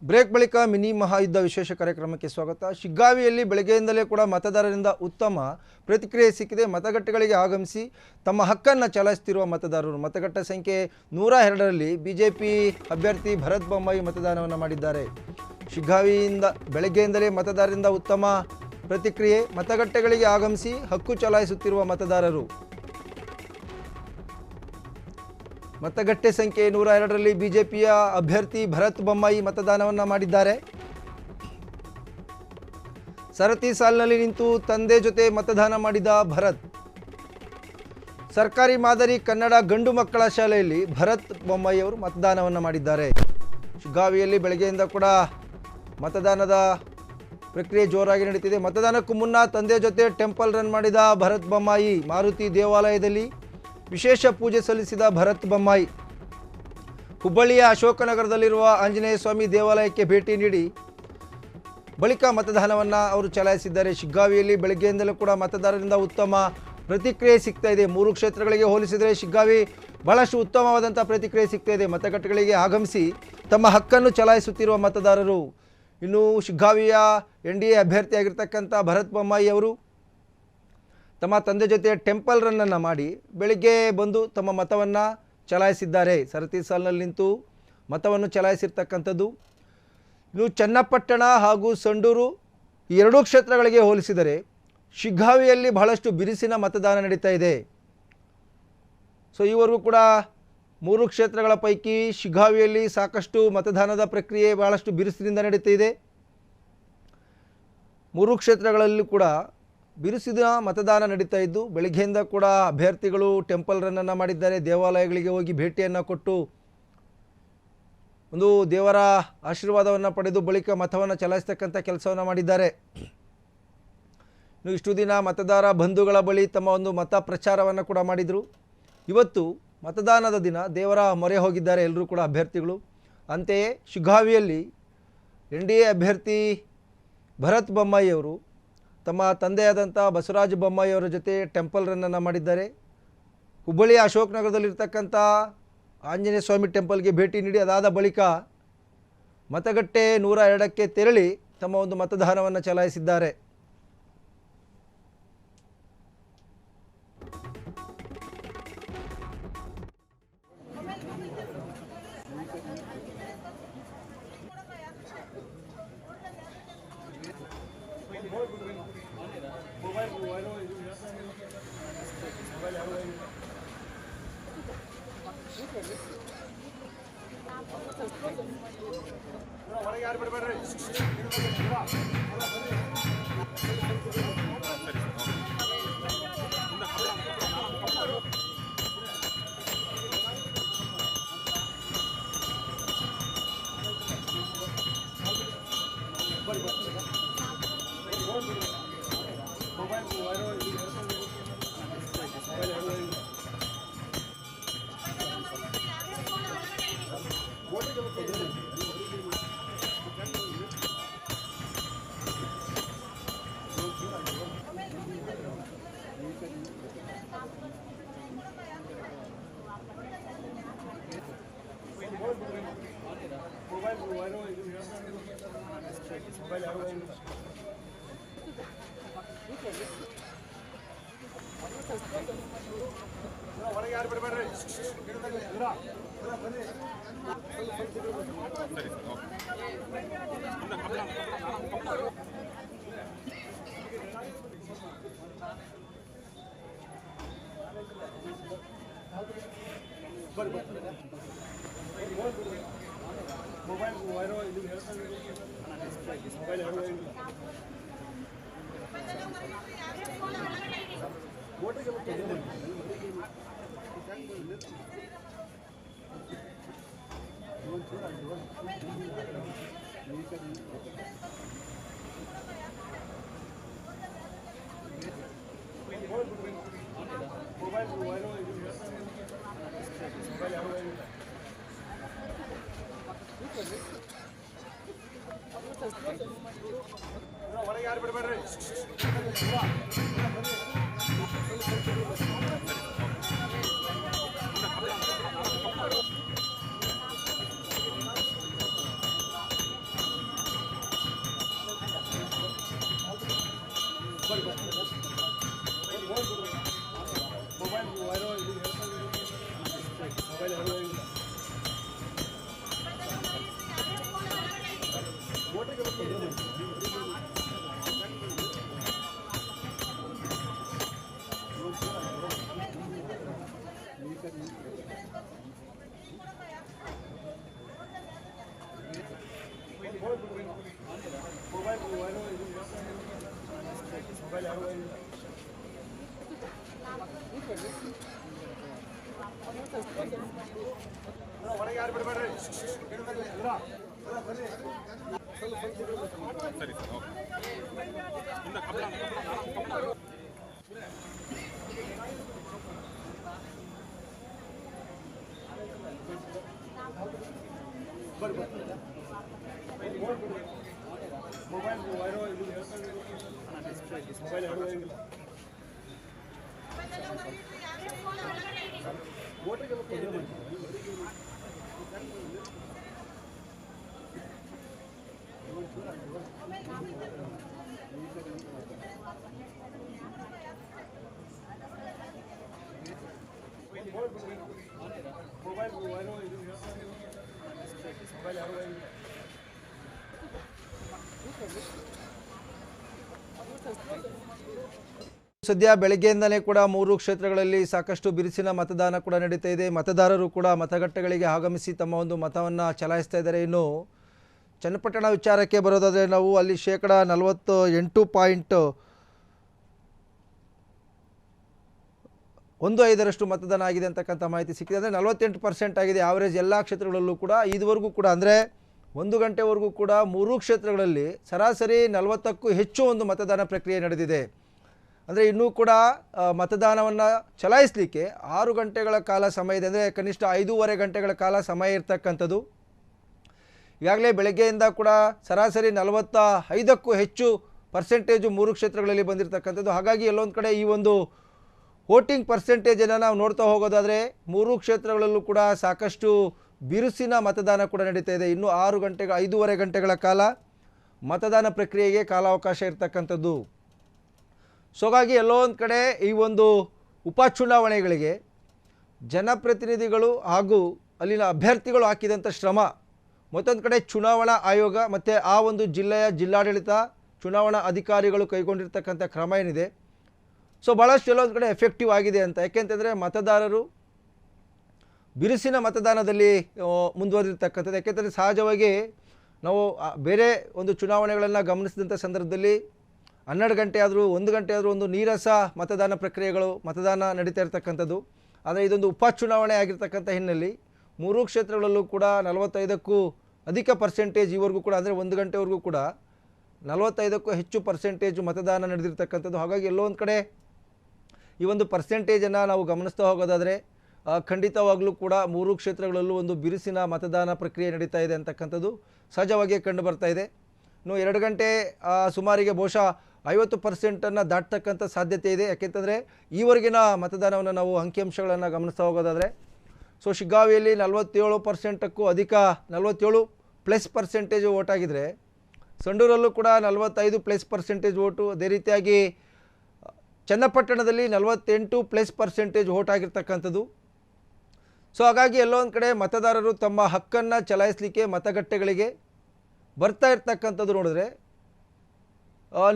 ಬ್ರೇಕ್ ಬಳಿಕ ಮಿನಿ ಮಹಾಯುದ್ಧ ವಿಶೇಷ ಕಾರ್ಯಕ್ರಮಕ್ಕೆ ಸ್ವಾಗತ. ಶಿಗ್ಗಾವಿಯಲ್ಲಿ ಬೆಳಗ್ಗೆಯಿಂದಲೇ ಕೂಡ ಮತದಾರರಿಂದ ಉತ್ತಮ ಪ್ರತಿಕ್ರಿಯೆ ಸಿಕ್ಕಿದೆ. ಮತಗಟ್ಟೆಗಳಿಗೆ ಆಗಮಿಸಿ ತಮ್ಮ ಹಕ್ಕನ್ನು ಚಲಾಯಿಸುತ್ತಿರುವ ಮತದಾರರು ಮತಗಟ್ಟೆ ಸಂಖ್ಯೆ 102ರಲ್ಲಿ ಬಿಜೆಪಿ ಅಭ್ಯರ್ಥಿ ಭರತ್ ಬೊಮ್ಮಾಯಿ ಮತದಾನವನ್ನು ಮಾಡಿದ್ದಾರೆ. ಶಿಗ್ಗಾವಿಯಿಂದ ಬೆಳಗ್ಗೆಯಿಂದಲೇ ಮತದಾರರಿಂದ ಉತ್ತಮ ಪ್ರತಿಕ್ರಿಯೆ. ಮತಗಟ್ಟೆಗಳಿಗೆ ಆಗಮಿಸಿ ಹಕ್ಕು ಚಲಾಯಿಸುತ್ತಿರುವ ಮತದಾರರು ಮತಗಟ್ಟೆ ಸಂಖ್ಯೆ 102ರಲ್ಲಿ ಬಿಜೆಪಿಯ ಅಭ್ಯರ್ಥಿ ಭರತ್ ಬೊಮ್ಮಾಯಿ ಮತದಾನವನ್ನು ಮಾಡಿದ್ದಾರೆ. ಸರತಿ ಸಾಲಿನಲ್ಲಿ ನಿಂತು ತಂದೆ ಜೊತೆ ಮತದಾನ ಮಾಡಿದ ಭರತ್. ಸರ್ಕಾರಿ ಮಾದರಿ ಕನ್ನಡ ಗಂಡು ಮಕ್ಕಳ ಶಾಲೆಯಲ್ಲಿ ಭರತ್ ಬೊಮ್ಮಾಯಿ ಅವರು ಮತದಾನವನ್ನು ಮಾಡಿದ್ದಾರೆ. ಶಿಗ್ಗಾವಿಯಲ್ಲಿ ಬೆಳಗ್ಗೆಯಿಂದ ಕೂಡ ಮತದಾನದ ಪ್ರಕ್ರಿಯೆ ಜೋರಾಗಿ ನಡೀತಿದೆ. ಮತದಾನಕ್ಕೂ ಮುನ್ನ ತಂದೆ ಜೊತೆ ಟೆಂಪಲ್ ರನ್ ಮಾಡಿದ ಭರತ್ ಬೊಮ್ಮಾಯಿ. ಮಾರುತಿ ದೇವಾಲಯದಲ್ಲಿ ವಿಶೇಷ ಪೂಜೆ ಸಲ್ಲಿಸಿದ ಭರತ್ ಬೊಮ್ಮಾಯಿ ಹುಬ್ಬಳ್ಳಿಯ ಅಶೋಕನಗರದಲ್ಲಿರುವ ಆಂಜನೇಯ ಸ್ವಾಮಿ ದೇವಾಲಯಕ್ಕೆ ಭೇಟಿ ನೀಡಿ ಬಳಿಕ ಮತದಾನವನ್ನು ಅವರು ಚಲಾಯಿಸಿದ್ದಾರೆ. ಶಿಗ್ಗಾವಿಯಲ್ಲಿ ಬೆಳಗ್ಗೆಯಿಂದಲೂ ಕೂಡ ಮತದಾರರಿಂದ ಉತ್ತಮ ಪ್ರತಿಕ್ರಿಯೆ ಸಿಗ್ತಾ ಇದೆ. 3 ಕ್ಷೇತ್ರಗಳಿಗೆ ಹೋಲಿಸಿದರೆ ಶಿಗ್ಗಾವಿ ಬಹಳಷ್ಟು ಉತ್ತಮವಾದಂಥ ಪ್ರತಿಕ್ರಿಯೆ ಸಿಗ್ತಾ ಇದೆ. ಮತಗಟ್ಟೆಗಳಿಗೆ ಆಗಮಿಸಿ ತಮ್ಮ ಹಕ್ಕನ್ನು ಚಲಾಯಿಸುತ್ತಿರುವ ಮತದಾರರು. ಇನ್ನು ಶಿಗ್ಗಾವಿಯ NDA ಅಭ್ಯರ್ಥಿಯಾಗಿರ್ತಕ್ಕಂಥ ಭರತ್ ಬೊಮ್ಮಾಯಿ ಅವರು ತಮ್ಮ ತಂದೆ ಜೊತೆ ಟೆಂಪಲ್ ರನ್ನನ್ನು ಮಾಡಿ ಬೆಳಿಗ್ಗೆ ಬಂದು ತಮ್ಮ ಮತವನ್ನು ಚಲಾಯಿಸಿದ್ದಾರೆ. ಸರತಿ ಸಾಲಿನಲ್ಲಿ ನಿಂತು ಮತವನ್ನು ಚಲಾಯಿಸಿರ್ತಕ್ಕಂಥದ್ದು. ಇನ್ನು ಚನ್ನಪಟ್ಟಣ ಹಾಗೂ ಸಂಡೂರು ಈ 2 ಕ್ಷೇತ್ರಗಳಿಗೆ ಹೋಲಿಸಿದರೆ ಶಿಗ್ಗಾವಿಯಲ್ಲಿ ಬಹಳಷ್ಟು ಬಿರುಸಿನ ಮತದಾನ ನಡೀತಾ ಇದೆ. ಸೊ ಈವರೆಗೂ ಕೂಡ 3 ಕ್ಷೇತ್ರಗಳ ಪೈಕಿ ಶಿಗ್ಗಾವಿಯಲ್ಲಿ ಸಾಕಷ್ಟು ಮತದಾನದ ಪ್ರಕ್ರಿಯೆ ಬಹಳಷ್ಟು ಬಿರುಸಿನಿಂದ ನಡೀತಾ ಇದೆ. 3 ಕ್ಷೇತ್ರಗಳಲ್ಲೂ ಕೂಡ ಬಿರುಸಿನ ಮತದಾನ ನಡೀತಾ ಇದ್ದು ಬೆಳಗ್ಗೆಯಿಂದ ಕೂಡ ಅಭ್ಯರ್ಥಿಗಳು ಟೆಂಪಲ್ ರನ್ನನ್ನು ಮಾಡಿದ್ದಾರೆ. ದೇವಾಲಯಗಳಿಗೆ ಹೋಗಿ ಭೇಟಿಯನ್ನು ಕೊಟ್ಟು ಒಂದು ದೇವರ ಆಶೀರ್ವಾದವನ್ನು ಪಡೆದು ಬಳಿಕ ಮತವನ್ನು ಚಲಾಯಿಸ್ತಕ್ಕಂಥ ಕೆಲಸವನ್ನು ಮಾಡಿದ್ದಾರೆ. ಇನ್ನು ಇಷ್ಟು ದಿನ ಮತದಾರ ಬಂಧುಗಳ ಬಳಿ ತಮ್ಮ ಒಂದು ಮತ ಪ್ರಚಾರವನ್ನು ಕೂಡ ಮಾಡಿದರು. ಇವತ್ತು ಮತದಾನದ ದಿನ ದೇವರ ಮೊರೆ ಹೋಗಿದ್ದಾರೆ ಎಲ್ಲರೂ ಕೂಡ ಅಭ್ಯರ್ಥಿಗಳು. ಅಂತೆಯೇ ಶಿಗ್ಗಾವಿಯಲ್ಲಿ NDA ಅಭ್ಯರ್ಥಿ ಭರತ್ ಬೊಮ್ಮಾಯಿ ಅವರು ತಮ್ಮ ತಂದೆಯಾದಂಥ ಬಸವರಾಜ ಬೊಮ್ಮಾಯಿ ಅವರ ಜೊತೆ ಟೆಂಪಲ್ ರನ್ನನ್ನು ಮಾಡಿದ್ದಾರೆ. ಹುಬ್ಬಳ್ಳಿಯ ಅಶೋಕನಗರದಲ್ಲಿರ್ತಕ್ಕಂಥ ಆಂಜನೇಯ ಸ್ವಾಮಿ ಟೆಂಪಲ್ಗೆ ಭೇಟಿ ನೀಡಿ ಅದಾದ ಬಳಿಕ ಮತಗಟ್ಟೆ 102ಕ್ಕೆ ತೆರಳಿ ತಮ್ಮ ಒಂದು ಮತದಾನವನ್ನು ಚಲಾಯಿಸಿದ್ದಾರೆ. ಸದ್ಯ ಬೆಳಗ್ಗೆಯಿಂದಲೇ ಕೂಡ 3 ಕ್ಷೇತ್ರಗಳಲ್ಲಿ ಸಾಕಷ್ಟು ಬಿರುಸಿನ ಮತದಾನ ಕೂಡ ನಡೀತಾ ಇದೆ. ಮತದಾರರು ಕೂಡ ಮತಗಟ್ಟೆಗಳಿಗೆ ಆಗಮಿಸಿ ತಮ್ಮ ಒಂದು ಮತವನ್ನು ಚಲಾಯಿಸ್ತಾ ಇದ್ದಾರೆ. ಇನ್ನು ಚನ್ನಪಟ್ಟಣ ವಿಚಾರಕ್ಕೆ ಬರೋದಾದರೆ ನಾವು ಅಲ್ಲಿ 48.15% ಮತದಾನ ಆಗಿದೆ ಅಂತಕ್ಕಂಥ ಮಾಹಿತಿ ಸಿಕ್ಕಿದೆ. ಅಂದರೆ 48% ಆಗಿದೆ ಆವರೇಜ್ ಎಲ್ಲ ಕ್ಷೇತ್ರಗಳಲ್ಲೂ ಕೂಡ. ಇದುವರೆಗೂ ಕೂಡ ಅಂದರೆ 1 ಗಂಟೆವರೆಗೂ ಕೂಡ 3 ಕ್ಷೇತ್ರಗಳಲ್ಲಿ ಸರಾಸರಿ 40ಕ್ಕೂ ಹೆಚ್ಚು ಒಂದು ಮತದಾನ ಪ್ರಕ್ರಿಯೆ ನಡೆದಿದೆ. ಅಂದರೆ ಇನ್ನೂ ಕೂಡ ಮತದಾನವನ್ನು ಚಲಾಯಿಸಲಿಕ್ಕೆ 6 ಗಂಟೆಗಳ ಕಾಲ ಸಮಯ ಇದೆ. ಅಂದರೆ ಕನಿಷ್ಠ 5.5 ಗಂಟೆಗಳ ಕಾಲ ಸಮಯ ಇರ್ತಕ್ಕಂಥದ್ದು. ಈಗಾಗಲೇ ಬೆಳಗ್ಗೆಯಿಂದ ಕೂಡ ಸರಾಸರಿ 45ಕ್ಕೂ ಹೆಚ್ಚು ಪರ್ಸೆಂಟೇಜು 3 ಕ್ಷೇತ್ರಗಳಲ್ಲಿ ಬಂದಿರತಕ್ಕಂಥದ್ದು. ಹಾಗಾಗಿ ಎಲ್ಲೊಂದು ಕಡೆ ಈ ಒಂದು ವೋಟಿಂಗ್ ಪರ್ಸೆಂಟೇಜನ್ನು ನಾವು ನೋಡ್ತಾ ಹೋಗೋದಾದರೆ 3 ಕ್ಷೇತ್ರಗಳಲ್ಲೂ ಕೂಡ ಸಾಕಷ್ಟು ಬಿರುಸಿನ ಮತದಾನ ಕೂಡ ನಡೀತಾ ಇದೆ. ಇನ್ನು 5.5 ಗಂಟೆಗಳ ಕಾಲ ಮತದಾನ ಪ್ರಕ್ರಿಯೆಗೆ ಕಾಲಾವಕಾಶ ಇರ್ತಕ್ಕಂಥದ್ದು. ಸೊ ಹಾಗಾಗಿ ಎಲ್ಲೋ ಒಂದು ಕಡೆ ಈ ಒಂದು ಉಪಚುನಾವಣೆಗಳಿಗೆ ಜನಪ್ರತಿನಿಧಿಗಳು ಹಾಗೂ ಅಲ್ಲಿನ ಅಭ್ಯರ್ಥಿಗಳು ಹಾಕಿದಂಥ ಶ್ರಮ, ಮತ್ತೊಂದು ಕಡೆ ಚುನಾವಣಾ ಆಯೋಗ ಮತ್ತು ಆ ಒಂದು ಜಿಲ್ಲೆಯ ಜಿಲ್ಲಾಡಳಿತ ಚುನಾವಣಾ ಅಧಿಕಾರಿಗಳು ಕೈಗೊಂಡಿರ್ತಕ್ಕಂಥ ಕ್ರಮ ಏನಿದೆ, ಸೊ ಭಾಳಷ್ಟು ಎಲ್ಲೊಂದು ಕಡೆ ಎಫೆಕ್ಟಿವ್ ಆಗಿದೆ ಅಂತ. ಯಾಕೆಂತಂದರೆ ಮತದಾರರು ಬಿರುಸಿನ ಮತದಾನದಲ್ಲಿ ಮುಂದುವರಿರ್ತಕ್ಕಂಥದ್ದು. ಯಾಕೆಂದರೆ ಸಹಜವಾಗಿ ನಾವು ಬೇರೆ ಒಂದು ಚುನಾವಣೆಗಳನ್ನು ಗಮನಿಸಿದಂಥ ಸಂದರ್ಭದಲ್ಲಿ 12 ಗಂಟೆ ಆದರೂ 1 ಗಂಟೆ ಆದರೂ ಒಂದು ನೀರಸ ಮತದಾನ ಪ್ರಕ್ರಿಯೆಗಳು ಮತದಾನ ನಡೀತಾ ಇರ್ತಕ್ಕಂಥದ್ದು. ಆದರೆ ಇದೊಂದು ಉಪಚುನಾವಣೆ ಆಗಿರ್ತಕ್ಕಂಥ ಹಿನ್ನೆಲೆಯಲ್ಲಿ 3 ಕ್ಷೇತ್ರಗಳಲ್ಲೂ ಕೂಡ 45ಕ್ಕೂ ಅಧಿಕ ಪರ್ಸೆಂಟೇಜ್ ಈವರೆಗೂ ಕೂಡ, ಅಂದರೆ 1 ಗಂಟೆವರೆಗೂ ಕೂಡ 45ಕ್ಕೂ ಹೆಚ್ಚು ಪರ್ಸೆಂಟೇಜು ಮತದಾನ ನಡೆದಿರ್ತಕ್ಕಂಥದ್ದು. ಹಾಗಾಗಿ ಎಲ್ಲೋ ಒಂದು ಕಡೆ ಈ ಒಂದು ಪರ್ಸೆಂಟೇಜನ್ನು ನಾವು ಗಮನಿಸ್ತಾ ಹೋಗೋದಾದರೆ ಖಂಡಿತವಾಗಲೂ ಕೂಡ 3 ಕ್ಷೇತ್ರಗಳಲ್ಲೂ ಒಂದು ಬಿರುಸಿನ ಮತದಾನ ಪ್ರಕ್ರಿಯೆ ನಡೀತಾ ಇದೆ ಅಂತಕ್ಕಂಥದ್ದು ಸಹಜವಾಗಿಯೇ ಕಂಡು ಬರ್ತಾ ಇದೆ. ಇನ್ನು 2 ಗಂಟೆ ಸುಮಾರಿಗೆ ಬಹುಶಃ 50%ಅನ್ನು ದಾಟ್ತಕ್ಕಂಥ ಸಾಧ್ಯತೆ ಇದೆ. ಯಾಕೆಂತಂದರೆ ಈವರೆಗಿನ ಮತದಾನವನ್ನು ನಾವು ಅಂಕಿಅಂಶಗಳನ್ನು ಗಮನಿಸ್ತಾ ಹೋಗೋದಾದರೆ ಸೊ ಶಿಗ್ಗಾವಿಯಲ್ಲಿ 47%ಕ್ಕೂ ಅಧಿಕ 47+ ವೋಟ್ ಆಗಿದ್ದರೆ, ಸಂಡೂರಲ್ಲೂ ಕೂಡ 45+ ವೋಟು, ಅದೇ ರೀತಿಯಾಗಿ ಚನ್ನಪಟ್ಟಣದಲ್ಲಿ 48+ ವೋಟ್ ಆಗಿರ್ತಕ್ಕಂಥದ್ದು. ಸೊ ಹಾಗಾಗಿ ಎಲ್ಲೊಂದು ಕಡೆ ಮತದಾರರು ತಮ್ಮ ಹಕ್ಕನ್ನು ಚಲಾಯಿಸಲಿಕ್ಕೆ ಮತಗಟ್ಟೆಗಳಿಗೆ ಬರ್ತಾ ಇರ್ತಕ್ಕಂಥದ್ದು ನೋಡಿದ್ರೆ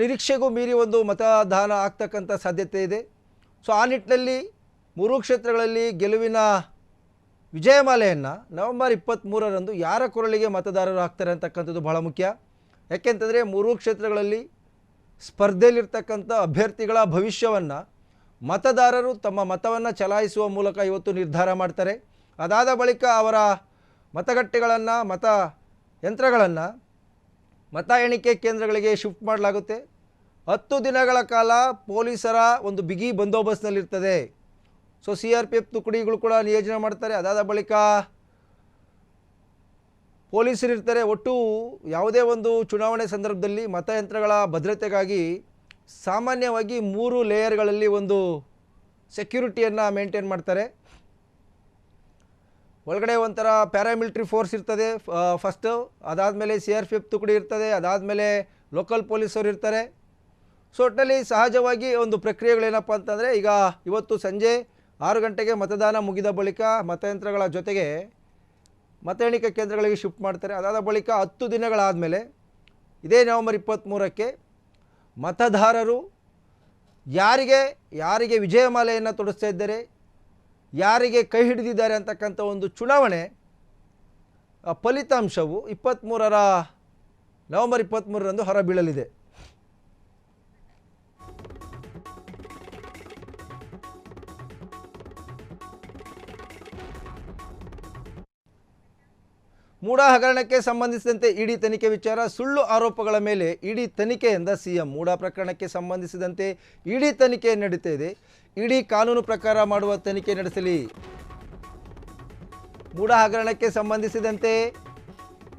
ನಿರೀಕ್ಷೆಗೂ ಮೀರಿ ಒಂದು ಮತದಾನ ಆಗ್ತಕ್ಕಂಥ ಸಾಧ್ಯತೆ ಇದೆ. ಸೊ ಆ ನಿಟ್ಟಿನಲ್ಲಿ 3 ಕ್ಷೇತ್ರಗಳಲ್ಲಿ ಗೆಲುವಿನ ವಿಜಯಮಾಲೆಯನ್ನು ನವೆಂಬರ್ 23ರಂದು ಯಾರ ಕೊರಳಿಗೆ ಮತದಾರರು ಹಾಕ್ತಾರೆ ಅಂತಕ್ಕಂಥದ್ದು ಬಹಳ ಮುಖ್ಯ. ಯಾಕೆಂತಂದರೆ 3 ಕ್ಷೇತ್ರಗಳಲ್ಲಿ ಸ್ಪರ್ಧೆಯಲ್ಲಿರ್ತಕ್ಕಂಥ ಅಭ್ಯರ್ಥಿಗಳ ಭವಿಷ್ಯವನ್ನು ಮತದಾರರು ತಮ್ಮ ಮತವನ್ನು ಚಲಾಯಿಸುವ ಮೂಲಕ ಇವತ್ತು ನಿರ್ಧಾರ ಮಾಡ್ತಾರೆ. ಅದಾದ ಬಳಿಕ ಅವರ ಮತಗಟ್ಟೆಗಳನ್ನು ಯಂತ್ರಗಳನ್ನು ಮತ ಎಣಿಕೆ ಕೇಂದ್ರಗಳಿಗೆ ಶಿಫ್ಟ್ ಮಾಡಲಾಗುತ್ತೆ. 10 ದಿನಗಳ ಕಾಲ ಪೊಲೀಸರ ಒಂದು ಬಿಗಿ ಬಂದೋಬಸ್ತ್ನಲ್ಲಿರ್ತದೆ. ಸೊ CRPF ತುಕಡಿಗಳು ಕೂಡ ನಿಯೋಜನೆ ಮಾಡ್ತಾರೆ. ಅದಾದ ಬಳಿಕ ಪೊಲೀಸರು ಇರ್ತಾರೆ. ಒಟ್ಟು ಯಾವುದೇ ಒಂದು ಚುನಾವಣೆ ಸಂದರ್ಭದಲ್ಲಿ ಮತಯಂತ್ರಗಳ ಭದ್ರತೆಗಾಗಿ ಸಾಮಾನ್ಯವಾಗಿ 3 ಲೇಯರ್ಗಳಲ್ಲಿ ಒಂದು ಸೆಕ್ಯೂರಿಟಿಯನ್ನು ಮೇಂಟೈನ್ ಮಾಡ್ತಾರೆ. ಒಳಗಡೆ ಒಂಥರ ಪ್ಯಾರಾಮಿಲಿಟ್ರಿ ಫೋರ್ಸ್ ಇರ್ತದೆ ಫಸ್ಟು, ಅದಾದಮೇಲೆ CRPF ತುಕಡಿ ಇರ್ತದೆ, ಅದಾದಮೇಲೆ ಲೋಕಲ್ ಪೊಲೀಸರು ಇರ್ತಾರೆ. ಸೊ ಒಟ್ಟಿನಲ್ಲಿ ಸಹಜವಾಗಿ ಒಂದು ಪ್ರಕ್ರಿಯೆಗಳೇನಪ್ಪ ಅಂತಂದರೆ, ಈಗ ಇವತ್ತು ಸಂಜೆ 6 ಗಂಟೆಗೆ ಮತದಾನ ಮುಗಿದ ಬಳಿಕ ಮತಯಂತ್ರಗಳ ಜೊತೆಗೆ ಮತ ಎಣಿಕೆ ಕೇಂದ್ರಗಳಿಗೆ ಶಿಫ್ಟ್ ಮಾಡ್ತಾರೆ. ಅದಾದ ಬಳಿಕ 10 ದಿನಗಳಾದಮೇಲೆ ಇದೇ ನವೆಂಬರ್ 23ಕ್ಕೆ ಮತದಾರರು ಯಾರಿಗೆ ವಿಜಯಮಾಲೆಯನ್ನು ತೊಡಿಸ್ತಾ ಇದ್ದಾರೆ, ಯಾರಿಗೆ ಕೈ ಹಿಡಿದಿದ್ದಾರೆ ಅಂತಕ್ಕಂಥ ಒಂದು ಚುನಾವಣೆ ಫಲಿತಾಂಶವು ನವೆಂಬರ್ 23ರಂದು ಹೊರಬೀಳಲಿದೆ. ಮೂಡಾ ಹಗರಣಕ್ಕೆ ಸಂಬಂಧಿಸಿದಂತೆ ಇಡಿ ತನಿಖೆ ವಿಚಾರ, ಸುಳ್ಳು ಆರೋಪಗಳ ಮೇಲೆ ಇಡಿ ತನಿಖೆ ಎಂದ ಸಿಎಂ. ಮೂಡಾ ಪ್ರಕರಣಕ್ಕೆ ಸಂಬಂಧಿಸಿದಂತೆ ಇಡಿ ತನಿಖೆ ನಡೀತಾ ಇದೆ. ಇಡಿ ಕಾನೂನು ಪ್ರಕಾರ ಮಾಡುವ ತನಿಖೆ ನಡೆಸಲಿ. ಮೂಡಾ ಹಗರಣಕ್ಕೆ ಸಂಬಂಧಿಸಿದಂತೆ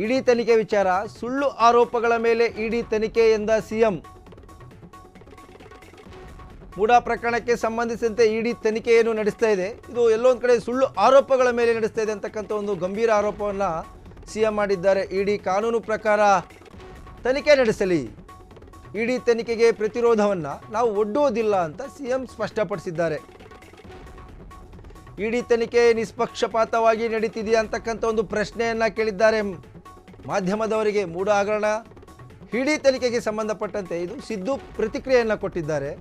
ಇಡಿ ತನಿಖೆ ವಿಚಾರ, ಸುಳ್ಳು ಆರೋಪಗಳ ಮೇಲೆ ಇಡಿ ತನಿಖೆ ಎಂದ ಸಿಎಂ. ಮೂಡಾ ಪ್ರಕರಣಕ್ಕೆ ಸಂಬಂಧಿಸಿದಂತೆ ಇಡಿ ತನಿಖೆಯನ್ನು ನಡೆಸ್ತಾ ಇದೆ. ಇದು ಎಲ್ಲೊಂದು ಕಡೆ ಸುಳ್ಳು ಆರೋಪಗಳ ಮೇಲೆ ನಡೆಸ್ತಾ ಇದೆ ಅಂತಕ್ಕಂಥ ಒಂದು ಗಂಭೀರ ಆರೋಪವನ್ನು ಸಿಎಂ ಮಾಡಿದ್ದಾರೆ. ಇಡಿ ಕಾನೂನು ಪ್ರಕಾರ ತನಿಖೆ ನಡೆಸಲಿ. ಇಡಿ ತನಿಖೆಗೆ ಪ್ರತಿರೋಧವನ್ನು ನಾವು ಒಡ್ಡುವುದಿಲ್ಲ ಅಂತ ಸಿಎಂ ಸ್ಪಷ್ಟಪಡಿಸಿದ್ದಾರೆ. ಇಡಿ ತನಿಖೆ ನಿಷ್ಪಕ್ಷಪಾತವಾಗಿ ನಡೀತಿದೆಯಾ ಅಂತಕ್ಕಂಥ ಒಂದು ಪ್ರಶ್ನೆಯನ್ನು ಕೇಳಿದ್ದಾರೆ ಮಾಧ್ಯಮದವರಿಗೆ. ಮೂಡಾ ಹಗರಣ ಇಡಿ ತನಿಖೆಗೆ ಸಂಬಂಧಪಟ್ಟಂತೆ ಇದು ಸಿದ್ದು ಪ್ರತಿಕ್ರಿಯೆಯನ್ನು ಕೊಟ್ಟಿದ್ದಾರೆ.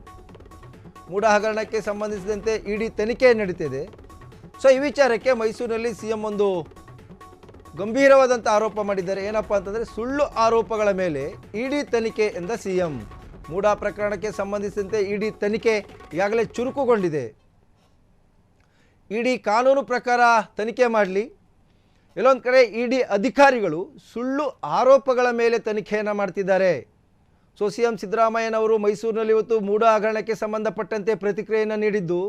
ಮೂಡಾ ಹಗರಣಕ್ಕೆ ಸಂಬಂಧಿಸಿದಂತೆ ಇಡಿ ತನಿಖೆ ನಡೀತಿದೆ. ಸೊ ಈ ವಿಚಾರಕ್ಕೆ ಮೈಸೂರಿನಲ್ಲಿ ಸಿಎಂ ಒಂದು ಗಂಭೀರವಾದಂಥ ಆರೋಪ ಮಾಡಿದ್ದಾರೆ. ಏನಪ್ಪ ಅಂತಂದರೆ, ಸುಳ್ಳು ಆರೋಪಗಳ ಮೇಲೆ ಇಡಿ ತನಿಖೆ ಎಂದ ಸಿಎಂ. ಮೂಡಾ ಪ್ರಕರಣಕ್ಕೆ ಸಂಬಂಧಿಸಿದಂತೆ ಇಡಿ ತನಿಖೆ ಈಗಾಗಲೇ ಚುರುಕುಗೊಂಡಿದೆ. ಇಡಿ ಕಾನೂನು ಪ್ರಕಾರ ತನಿಖೆ ಮಾಡಲಿ. ಎಲ್ಲೊಂದು ಕಡೆ ಇಡಿ ಅಧಿಕಾರಿಗಳು ಸುಳ್ಳು ಆರೋಪಗಳ ಮೇಲೆ ತನಿಖೆಯನ್ನು ಮಾಡ್ತಿದ್ದಾರೆ. ಸೊ ಸಿಎಂ ಸಿದ್ದರಾಮಯ್ಯನವರು ಮೈಸೂರಿನಲ್ಲಿ ಇವತ್ತು ಮೂಡಾ ಹಗರಣಕ್ಕೆ ಸಂಬಂಧಪಟ್ಟಂತೆ ಪ್ರತಿಕ್ರಿಯೆಯನ್ನು ನೀಡಿದ್ದು,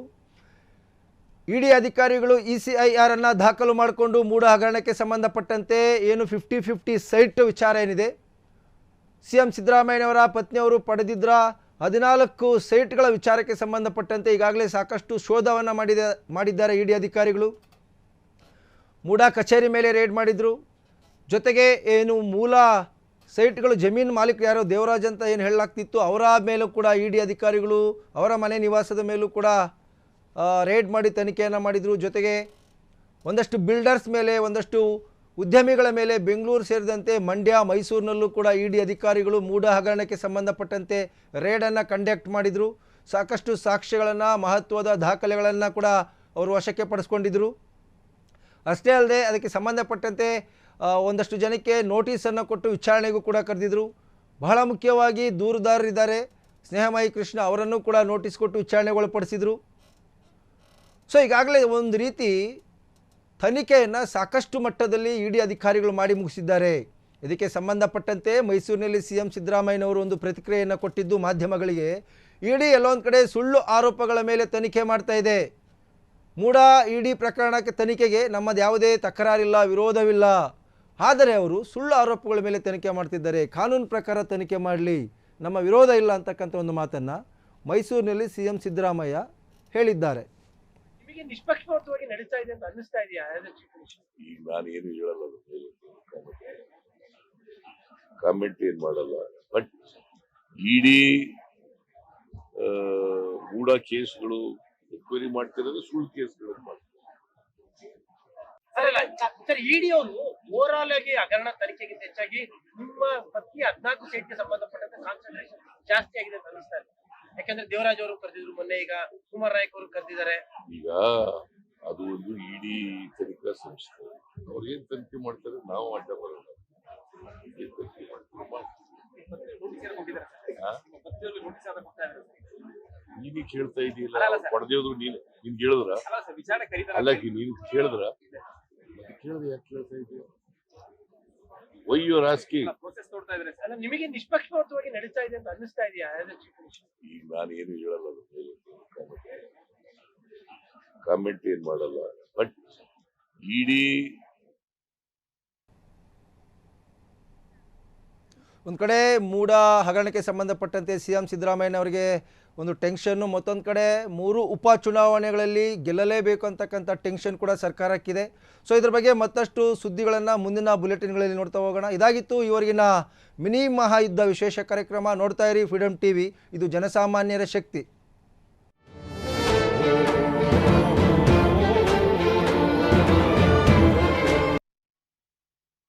ಇಡಿ ಅಧಿಕಾರಿಗಳು ECIR ಅನ್ನು ದಾಖಲು ಮಾಡಿಕೊಂಡು ಮೂಡಾ ಹಗರಣಕ್ಕೆ ಸಂಬಂಧಪಟ್ಟಂತೆ ಏನು 50-50 ಸೈಟ್ ವಿಚಾರ ಏನಿದೆ, ಸಿಎಂ ಸಿದ್ದರಾಮಯ್ಯನವರ ಪತ್ನಿಯವರು ಪಡೆದಿದ್ದ 14 ಸೈಟ್ಗಳ ವಿಚಾರಕ್ಕೆ ಸಂಬಂಧಪಟ್ಟಂತೆ ಈಗಾಗಲೇ ಸಾಕಷ್ಟು ಶೋಧವನ್ನು ಮಾಡಿದ್ದಾರೆ ಇಡಿ ಅಧಿಕಾರಿಗಳು. ಮೂಡಾ ಕಚೇರಿ ಮೇಲೆ ರೇಡ್ ಮಾಡಿದರು. ಜೊತೆಗೆ ಏನು ಮೂಲ ಸೈಟ್ಗಳು ಜಮೀನು ಮಾಲೀಕರು ಯಾರೋ ದೇವರಾಜ್ ಅಂತ ಏನು ಹೇಳಲಾಗ್ತಿತ್ತು, ಅವರ ಮೇಲೂ ಕೂಡ ಇಡಿ ಅಧಿಕಾರಿಗಳು ಅವರ ಮನೆ ನಿವಾಸದ ಮೇಲೂ ಕೂಡ ರೇಡ್ ಮಾಡಿ ತನಿಖೆಯನ್ನು ಮಾಡಿದರು. ಜೊತೆಗೆ ಒಂದಷ್ಟು ಬಿಲ್ಡರ್ಸ್ ಮೇಲೆ, ಒಂದಷ್ಟು ಉದ್ಯಮಿಗಳ ಮೇಲೆ ಬೆಂಗಳೂರು ಸೇರಿದಂತೆ ಮಂಡ್ಯ, ಮೈಸೂರಿನಲ್ಲೂ ಕೂಡ ಇಡಿ ಅಧಿಕಾರಿಗಳು ಮೂಡಾ ಹಗರಣಕ್ಕೆ ಸಂಬಂಧಪಟ್ಟಂತೆ ರೇಡನ್ನು ಕಂಡಕ್ಟ್ ಮಾಡಿದರು. ಸಾಕಷ್ಟು ಸಾಕ್ಷ್ಯಗಳನ್ನು, ಮಹತ್ವದ ದಾಖಲೆಗಳನ್ನು ಕೂಡ ಅವರು ವಶಕ್ಕೆ ಪಡಿಸ್ಕೊಂಡಿದ್ದರು. ಅಷ್ಟೇ ಅಲ್ಲದೆ ಅದಕ್ಕೆ ಸಂಬಂಧಪಟ್ಟಂತೆ ಒಂದಷ್ಟು ಜನಕ್ಕೆ ನೋಟಿಸನ್ನು ಕೊಟ್ಟು ವಿಚಾರಣೆಗೂ ಕೂಡ ಕರೆದಿದ್ದರು. ಬಹಳ ಮುಖ್ಯವಾಗಿ ದೂರುದಾರರಿದ್ದಾರೆ ಸ್ನೇಹಮಯಿ ಕೃಷ್ಣ, ಅವರನ್ನು ಕೂಡ ನೋಟಿಸ್ ಕೊಟ್ಟು ವಿಚಾರಣೆಗೊಳಪಡಿಸಿದರು. ಸೊ ಈಗಾಗಲೇ ಒಂದು ರೀತಿ ತನಿಖೆಯನ್ನು ಸಾಕಷ್ಟು ಮಟ್ಟದಲ್ಲಿ ಇಡಿ ಅಧಿಕಾರಿಗಳು ಮಾಡಿ ಮುಗಿಸಿದ್ದಾರೆ. ಇದಕ್ಕೆ ಸಂಬಂಧಪಟ್ಟಂತೆ ಮೈಸೂರಿನಲ್ಲಿ ಸಿಎಂ ಸಿದ್ದರಾಮಯ್ಯನವರು ಒಂದು ಪ್ರತಿಕ್ರಿಯೆಯನ್ನು ಕೊಟ್ಟಿದ್ದು ಮಾಧ್ಯಮಗಳಿಗೆ. ಇಡಿ ಎಲ್ಲೊಂದು ಕಡೆ ಸುಳ್ಳು ಆರೋಪಗಳ ಮೇಲೆ ತನಿಖೆ ಮಾಡ್ತಾ ಇದೆ. ಮೂಡಾ ಇಡಿ ಪ್ರಕರಣಕ್ಕೆ ತನಿಖೆಗೆ ನಮ್ಮದು ಯಾವುದೇ ತಕರಾರಿಲ್ಲ, ವಿರೋಧವಿಲ್ಲ. ಆದರೆ ಅವರು ಸುಳ್ಳು ಆರೋಪಗಳ ಮೇಲೆ ತನಿಖೆ ಮಾಡ್ತಿದ್ದಾರೆ. ಕಾನೂನು ಪ್ರಕಾರ ತನಿಖೆ ಮಾಡಲಿ, ನಮ್ಮ ವಿರೋಧ ಇಲ್ಲ ಅಂತಕ್ಕಂಥ ಒಂದು ಮಾತನ್ನು ಮೈಸೂರಿನಲ್ಲಿ ಸಿಎಂ ಸಿದ್ದರಾಮಯ್ಯ ಹೇಳಿದ್ದಾರೆ. ನಿಷ್ಪಕ್ಷಪಾತವಾಗಿ ನಡೀತಾ ಇದೆ ಅಂತ ಅನ್ನಿಸ್ತಾ ಇದೆಯಾ? ಈಗ ನಾನು ಏನು ಹೇಳಲ್ಲ, ಕಾಮೆಂಟ್ ಏನ್ ಮಾಡಲ್ಲ. ಬಟ್ ಇಡಿ ಮೂಡಾ ಕೇಸ್ಗಳು ಎನ್ಕ್ವೈರಿ ಮಾಡ್ತಿರೋದು ಸುಳ್ಳು ಕೇಸ್ಗಳನ್ನು ಮಾಡ್ತಾರೆ. ಸರ್, ಇಡಿ ಅವರು ಓವರ್ ಆಲ್ ಆಗಿ ಹಗರಣ ತನಿಖೆಗಿಂತ ಹೆಚ್ಚಾಗಿ ನಿಮ್ಮ ಪತ್ನಿ 14 ಸೈಟ್ಗೆ ಸಂಬಂಧಪಟ್ಟಂತೆ ಕಾನ್ಸಂಟ್ರೇಷನ್ ಜಾಸ್ತಿ ಆಗಿದೆ ಅಂತ ಅನಿಸ್ತಾ ಇದೆ. ಯಾಕಂದ್ರೆ ದೇವರಾಜ್ ಅವರು ಕರೆದಿದ್ರು ಮೊನ್ನೆ, ಈಗ ಕುಮಾರ್ ನಾಯಕ್ ಅವರು ಕರೆದಿದ್ದಾರೆ. ಈಗ ಅದು ಒಂದು ಇಡಿ ತನಿಖಾ ಸಂಸ್ಥೆ, ಅವ್ರು ಏನ್ ತನಿಖೆ ಮಾಡ್ತಾರೆ ನಾವು ಅಡ್ಡ ಬರೋಣ. ನೀನು ಕೇಳ್ತಾ ಇದೀಯಲ್ಲ, ಪಡೆದೇವ್ರು ನೀನ್ ಕೇಳಿದ್ರ? ಅಲ್ಲ, ನೀನ್ ಕೇಳಿದ್ರ? ಕೇಳಿದ್ರೆ ಯಾಕೆ ಕೇಳ್ತಾ ಇದೀಯ? Why you are asking? ನಿಮಗೆ ನಿಷ್ಪಕ್ಷಪಾತವಾಗಿ ನಡೀತಾ ಇದೆ ಅಂತ ಅನ್ನಿಸ್ತಾ ಇದೆಯಾ? ಈಗ ನಾನು ಏನು ಹೇಳಲ್ಲ, ಕಾಮೆಂಟ್ ಏನ್ ಮಾಡಲ್ಲ. ಬಟ್ ಇಡಿ ಒಂದು ಕಡೆ ಮೂಡಾ ಹಗರಣಕ್ಕೆ ಸಂಬಂಧಪಟ್ಟಂತೆ ಸಿಎಂ ಸಿದ್ದರಾಮಯ್ಯನವರಿಗೆ ಒಂದು ಟೆನ್ಷನ್ನು, ಮತ್ತೊಂದು ಕಡೆ 3 ಉಪಚುನಾವಣೆಗಳಲ್ಲಿ ಗೆಲ್ಲಲೇಬೇಕು ಅಂತಕ್ಕಂಥ ಟೆನ್ಷನ್ ಕೂಡ ಸರ್ಕಾರಕ್ಕಿದೆ. ಸೊ ಇದ್ರ ಬಗ್ಗೆ ಮತ್ತಷ್ಟು ಸುದ್ದಿಗಳನ್ನು ಮುಂದಿನ ಬುಲೆಟಿನ್ಗಳಲ್ಲಿ ನೋಡ್ತಾ ಹೋಗೋಣ. ಇದಾಗಿತ್ತು ಇವರಿಗಿನ ಮಿನಿ ಮಹಾಯುದ್ಧ ವಿಶೇಷ ಕಾರ್ಯಕ್ರಮ. ನೋಡ್ತಾ ಇರಿ ಫ್ರೀಡಮ್ ಟಿವಿ, ಇದು ಜನಸಾಮಾನ್ಯರ ಶಕ್ತಿ.